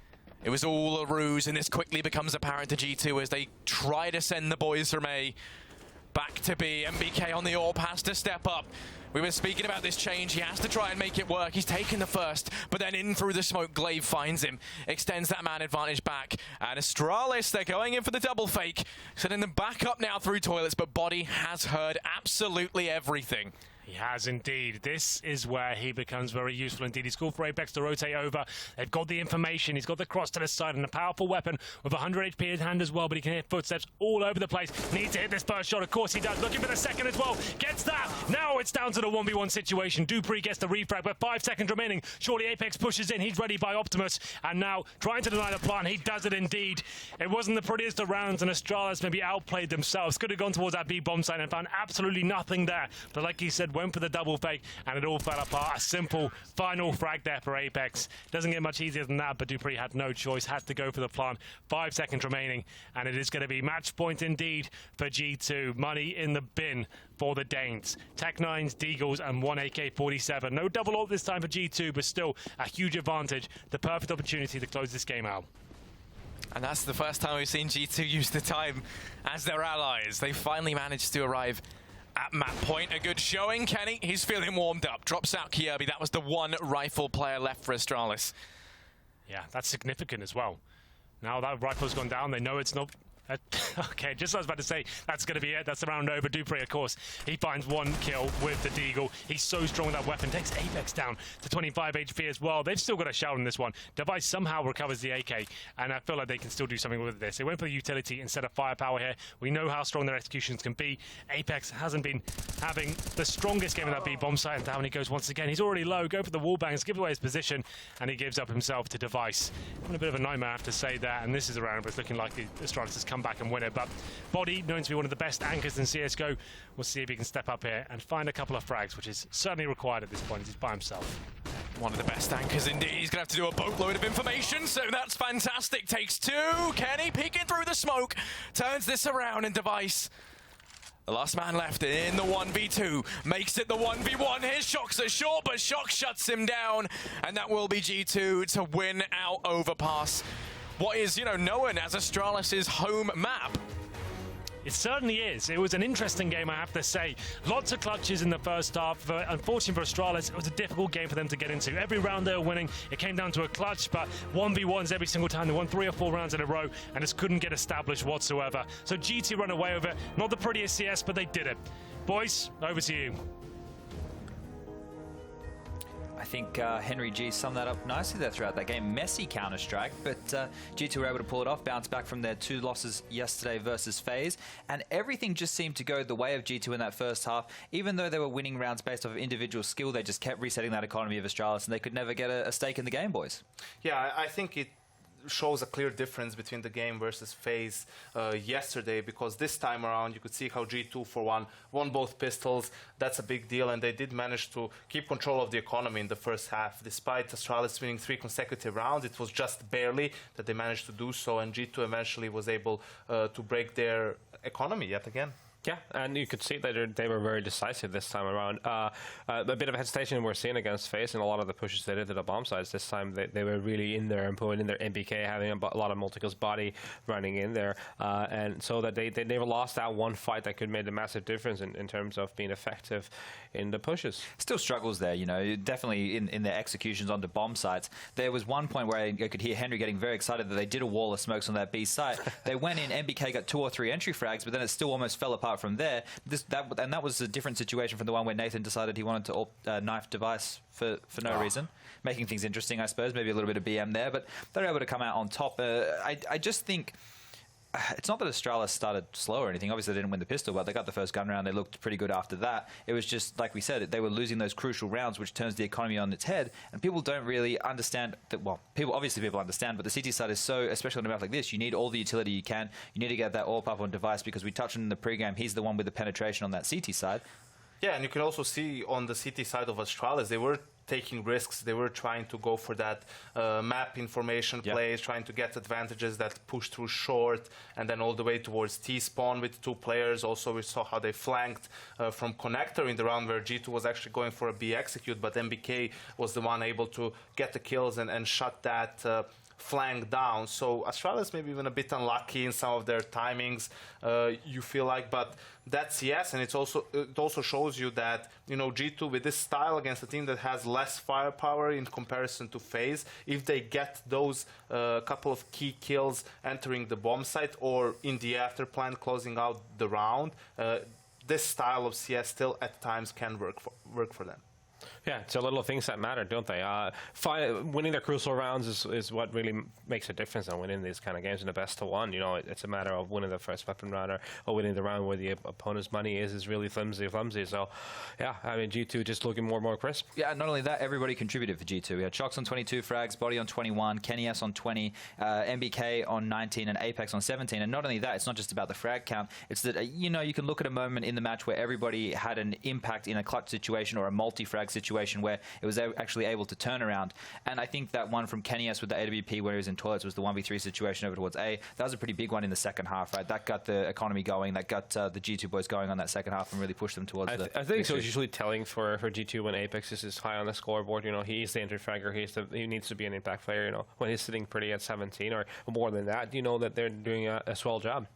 It was all a ruse, and this quickly becomes apparent to G2 as they try to send the boys from A back to B. MBK on the AWP has to step up. We were speaking about this change. He has to try and make it work. He's taken the first, but then in through the smoke, Glaive finds him, extends that man advantage back. And Astralis, they're going in for the double fake, setting them back up now through toilets, but Body has heard absolutely everything. He has indeed. This is where he becomes very useful indeed. He's called for Apex to rotate over. They've got the information. He's got the cross to the side and a powerful weapon with 100 HP in hand as well, but he can hear footsteps all over the place. Needs to hit this first shot. Of course he does. Looking for the second as well. Gets that. Now it's down to the 1v1 situation. dupreeh gets the refrag, but 5 seconds remaining. Surely Apex pushes in. He's ready by Optimus. And now trying to deny the plan. He does it indeed. It wasn't the prettiest of rounds, and Astralis maybe outplayed themselves. Could have gone towards that B bomb site and found absolutely nothing there. But like he said, went for the double fake and it all fell apart. A simple final frag there for Apex. Doesn't get much easier than that, but dupreeh had no choice, had to go for the plant. 5 seconds remaining, and it is going to be match point indeed for G2. Money in the bin for the Danes. Tech-9s, Deagles, and 1 AK-47. No double ult this time for G2, but still a huge advantage. The perfect opportunity to close this game out. And that's the first time we've seen G2 use the time as their allies. They finally managed to arrive at map point. A good showing. Kenny, he's feeling warmed up. Drops out Kirby. That was the one rifle player left for Astralis. Yeah, that's significant as well. Now that rifle's gone down, they know it's not... okay, just as I was about to say, that's going to be it. That's the round over. dupreeh, of course, he finds 1 kill with the Deagle. He's so strong with that weapon. Takes Apex down to 25 HP as well. They've still got a shout on this one. Device somehow recovers the AK, and I feel like they can still do something with this. They went for the utility instead of firepower here. We know how strong their executions can be. Apex hasn't been having the strongest game of that B-bomb site, and down he goes once again. He's already low. Go for the wallbangs, give away his position, and he gives up himself to Device. Having a bit of a nightmare, I have to say that, and this is a round where it's looking like the Astralis has come back and win it, but Body, known to be one of the best anchors in CSGO, we'll see if he can step up here and find a couple of frags, which is certainly required at this point. He's by himself. One of the best anchors indeed. He's going to have to do a boatload of information, so that's fantastic. Takes 2. Kenny peeking through the smoke, turns this around, and Device, the last man left in the 1v2, makes it the 1v1. His Shocks are short, but Shock shuts him down, and that will be G2 to win out Overpass. What is, known as Astralis' home map. It certainly is. It was an interesting game, I have to say. Lots of clutches in the first half. Unfortunately for Astralis, it was a difficult game for them to get into. Every round they were winning, it came down to a clutch, but 1v1s every single time. They won 3 or 4 rounds in a row and just couldn't get established whatsoever. So G2 run away with it. Not the prettiest CS, but they did it. Boys, over to you. I think Henry G summed that up nicely there throughout that game. Messy Counter-Strike, but G2 were able to pull it off, bounce back from their 2 losses yesterday versus FaZe, and everything just seemed to go the way of G2 in that first half. Even though they were winning rounds based off of individual skill, they just kept resetting that economy of Astralis, and they could never get a stake in the game, boys. Yeah, I think it shows a clear difference between the game versus FaZe yesterday, because this time around you could see how G2 for one won both pistols. That's a big deal, and they did manage to keep control of the economy in the first half. Despite Astralis winning 3 consecutive rounds, it was just barely that they managed to do so, and G2 eventually was able to break their economy yet again. Yeah, and you could see that they were very decisive this time around. A bit of hesitation we're seeing against FaZe, and a lot of the pushes they did to the bomb sites this time, they were really in there and pulling in their MBK, having a lot of multicills body running in there, and so that they never lost that one fight that could make a massive difference in terms of being effective in the pushes. Still struggles there, definitely in their executions onto bomb sites. There was one point where I could hear Henry getting very excited that they did a wall of smokes on that B site. They went in, MBK got 2 or 3 entry frags, but then it still almost fell apart from there. That was a different situation from the one where Nathan decided he wanted to knife Device for no reason, making things interesting, I suppose. Maybe a little bit of BM there, but they're able to come out on top. I just think it's not that Astralis started slow or anything. Obviously, they didn't win the pistol, but they got the first gun round. They looked pretty good after that. It was just, like we said, they were losing those crucial rounds, which turns the economy on its head. And people don't really understand that. Well, people understand, but the CT side is so, especially on a map like this, you need all the utility you can. You need to get that AWP up on Device, because we touched on in the pregame, he's the one with the penetration on that CT side. Yeah, and you can also see on the CT side of Astralis, they were taking risks. They were trying to go for that map information plays, trying to get advantages that push through short and then all the way towards T-spawn with 2 players. Also, we saw how they flanked from connector in the round where G2 was actually going for a B execute, but MBK was the one able to get the kills and shut that flank down. So Astralis maybe even a bit unlucky in some of their timings, you feel like, but that's yes, and it also shows you that, you know, G2 with this style against a team that has less firepower in comparison to FaZe, if they get those couple of key kills entering the bomb site or in the after plan closing out the round, this style of CS still at times can work for them. Yeah, it's the little things that matter, don't they? Winning their crucial rounds is what really makes a difference on winning these kind of games in the best of one. You know, it's a matter of winning the first weapon round or winning the round where the opponent's money is really flimsy. So, yeah, I mean, G2 just looking more and more crisp. Yeah, not only that, everybody contributed for G2. We had Shox on 22 frags, Body on 21, Kenny S on 20, MBK on 19, and Apex on 17. And not only that, it's not just about the frag count. It's that, you know, you can look at a moment in the match where everybody had an impact in a clutch situation or a multi-frag situation where it was actually able to turn around. And I think that one from Kenny S with the AWP where he was in toilets was the 1v3 situation over towards A. That was a pretty big one in the second half, right? That got the economy going, that got the G2 boys going on that second half and really pushed them towards the I think so. It's usually telling for G2 when Apex is high on the scoreboard. You know, he's the interfragger, he needs to be an impact player. You know, when he's sitting pretty at 17 or more than that, you know that they're doing a swell job.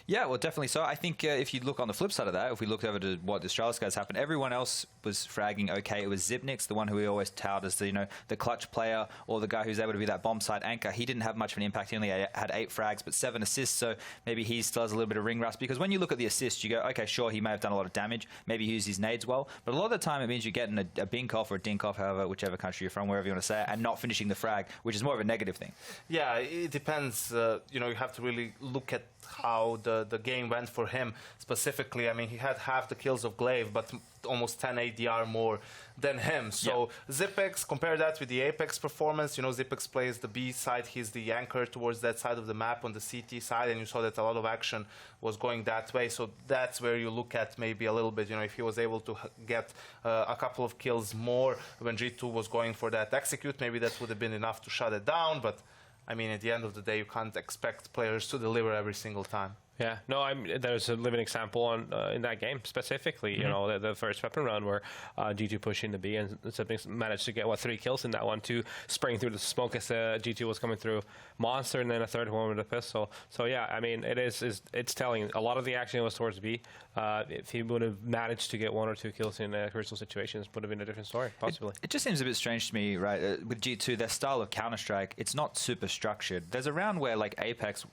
Yeah, well, definitely so. I think if you look on the flip side of that, if we looked over to what the Astralis guys happened, everyone else was fragging okay. It was Zipnix, the one who we always tout as the, you know, the clutch player or the guy who's able to be that bomb side anchor. He didn't have much of an impact. He only had 8 frags, but 7 assists, so maybe he still has a little bit of ring rust, because when you look at the assists, you go, okay, sure, he may have done a lot of damage. Maybe he used his nades well, but a lot of the time it means you're getting a Binkoff or a Dinkoff, however, whichever country you're from, wherever you want to say it, and not finishing the frag, which is more of a negative thing. Yeah, it depends. You know, you have to really look at how the game went for him specifically. I mean, he had half the kills of Glaive, but almost 10 ADR more than him. So yeah. Zipex, compare that with the Apex performance. You know, Zipex plays the B side. He's the anchor towards that side of the map on the CT side, and you saw that a lot of action was going that way. So that's where you look at maybe a little bit, you know, if he was able to get a couple of kills more when G2 was going for that execute, maybe that would have been enough to shut it down. But I mean, at the end of the day, you can't expect players to deliver every single time. Yeah, no, there's a living example on in that game specifically. You know, the first weapon round where G2 pushing the B and Zipex managed to get 3 kills in that one, 2 spraying through the smoke as G2 was coming through Monster, and then a third one with a pistol. So yeah, I mean, it's telling. A lot of the action was towards B. If he would have managed to get 1 or 2 kills in crucial situations, would have been a different story, possibly. It just seems a bit strange to me, right? With G2, their style of Counter-Strike, it's not super structured. There's a round where like Apex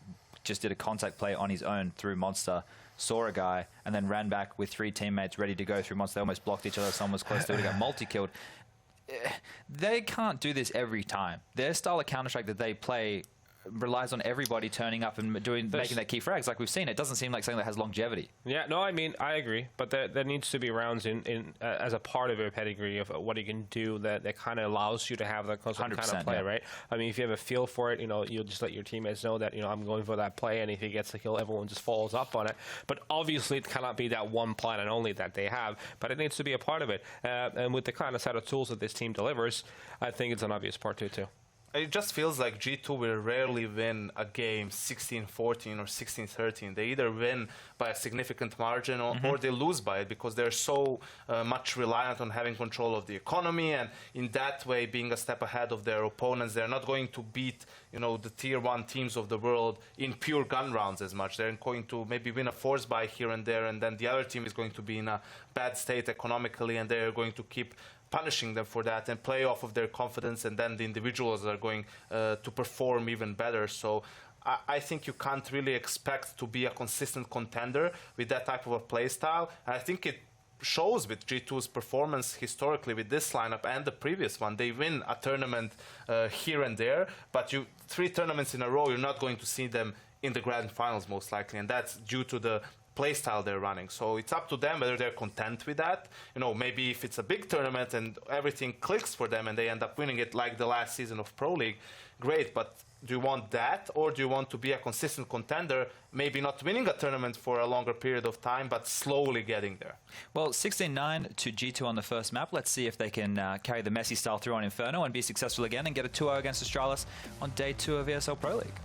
just did a contact play on his own through Monster, saw a guy, and then ran back with 3 teammates ready to go through Monster. They almost blocked each other. Someone was close to it, got multi-killed. They can't do this every time. Their style of Counter-Strike that they play relies on everybody turning up and making that key frags like we've seen. It doesn't seem like something that has longevity. Yeah, no, I mean, I agree, but there needs to be rounds as a part of your pedigree of what you can do that kind of allows you to have that kind of play, right? I mean, if you have a feel for it, you know, you'll just let your teammates know that, you know, I'm going for that play, and if he gets the kill, everyone just follows up on it. But obviously, it cannot be that one plan and only that they have, but it needs to be a part of it. And with the kind of set of tools that this team delivers, I think it's an obvious part to it too. It just feels like G2 will rarely win a game 16-14 or 16-13. They either win by a significant margin or they lose by it, because they're so much reliant on having control of the economy, and in that way being a step ahead of their opponents. They're not going to beat, you know, the tier 1 teams of the world in pure gun rounds as much. They're going to maybe win a force buy here and there, and then the other team is going to be in a bad state economically, and they're going to keep punishing them for that and play off of their confidence, and then the individuals are going to perform even better. So I think you can't really expect to be a consistent contender with that type of a play style. And I think it shows with G2's performance historically with this lineup and the previous one. They win a tournament here and there, but 3 tournaments in a row, you're not going to see them in the grand finals most likely, and that's due to the playstyle they're running. So it's up to them whether they're content with that. You know, maybe if it's a big tournament and everything clicks for them and they end up winning it like the last season of Pro League, great, but do you want that, or do you want to be a consistent contender, maybe not winning a tournament for a longer period of time, but slowly getting there? Well, 16-9 to G2 on the first map. Let's see if they can carry the Messi style through on Inferno and be successful again and get a 2-0 against Astralis on day 2 of ESL Pro League.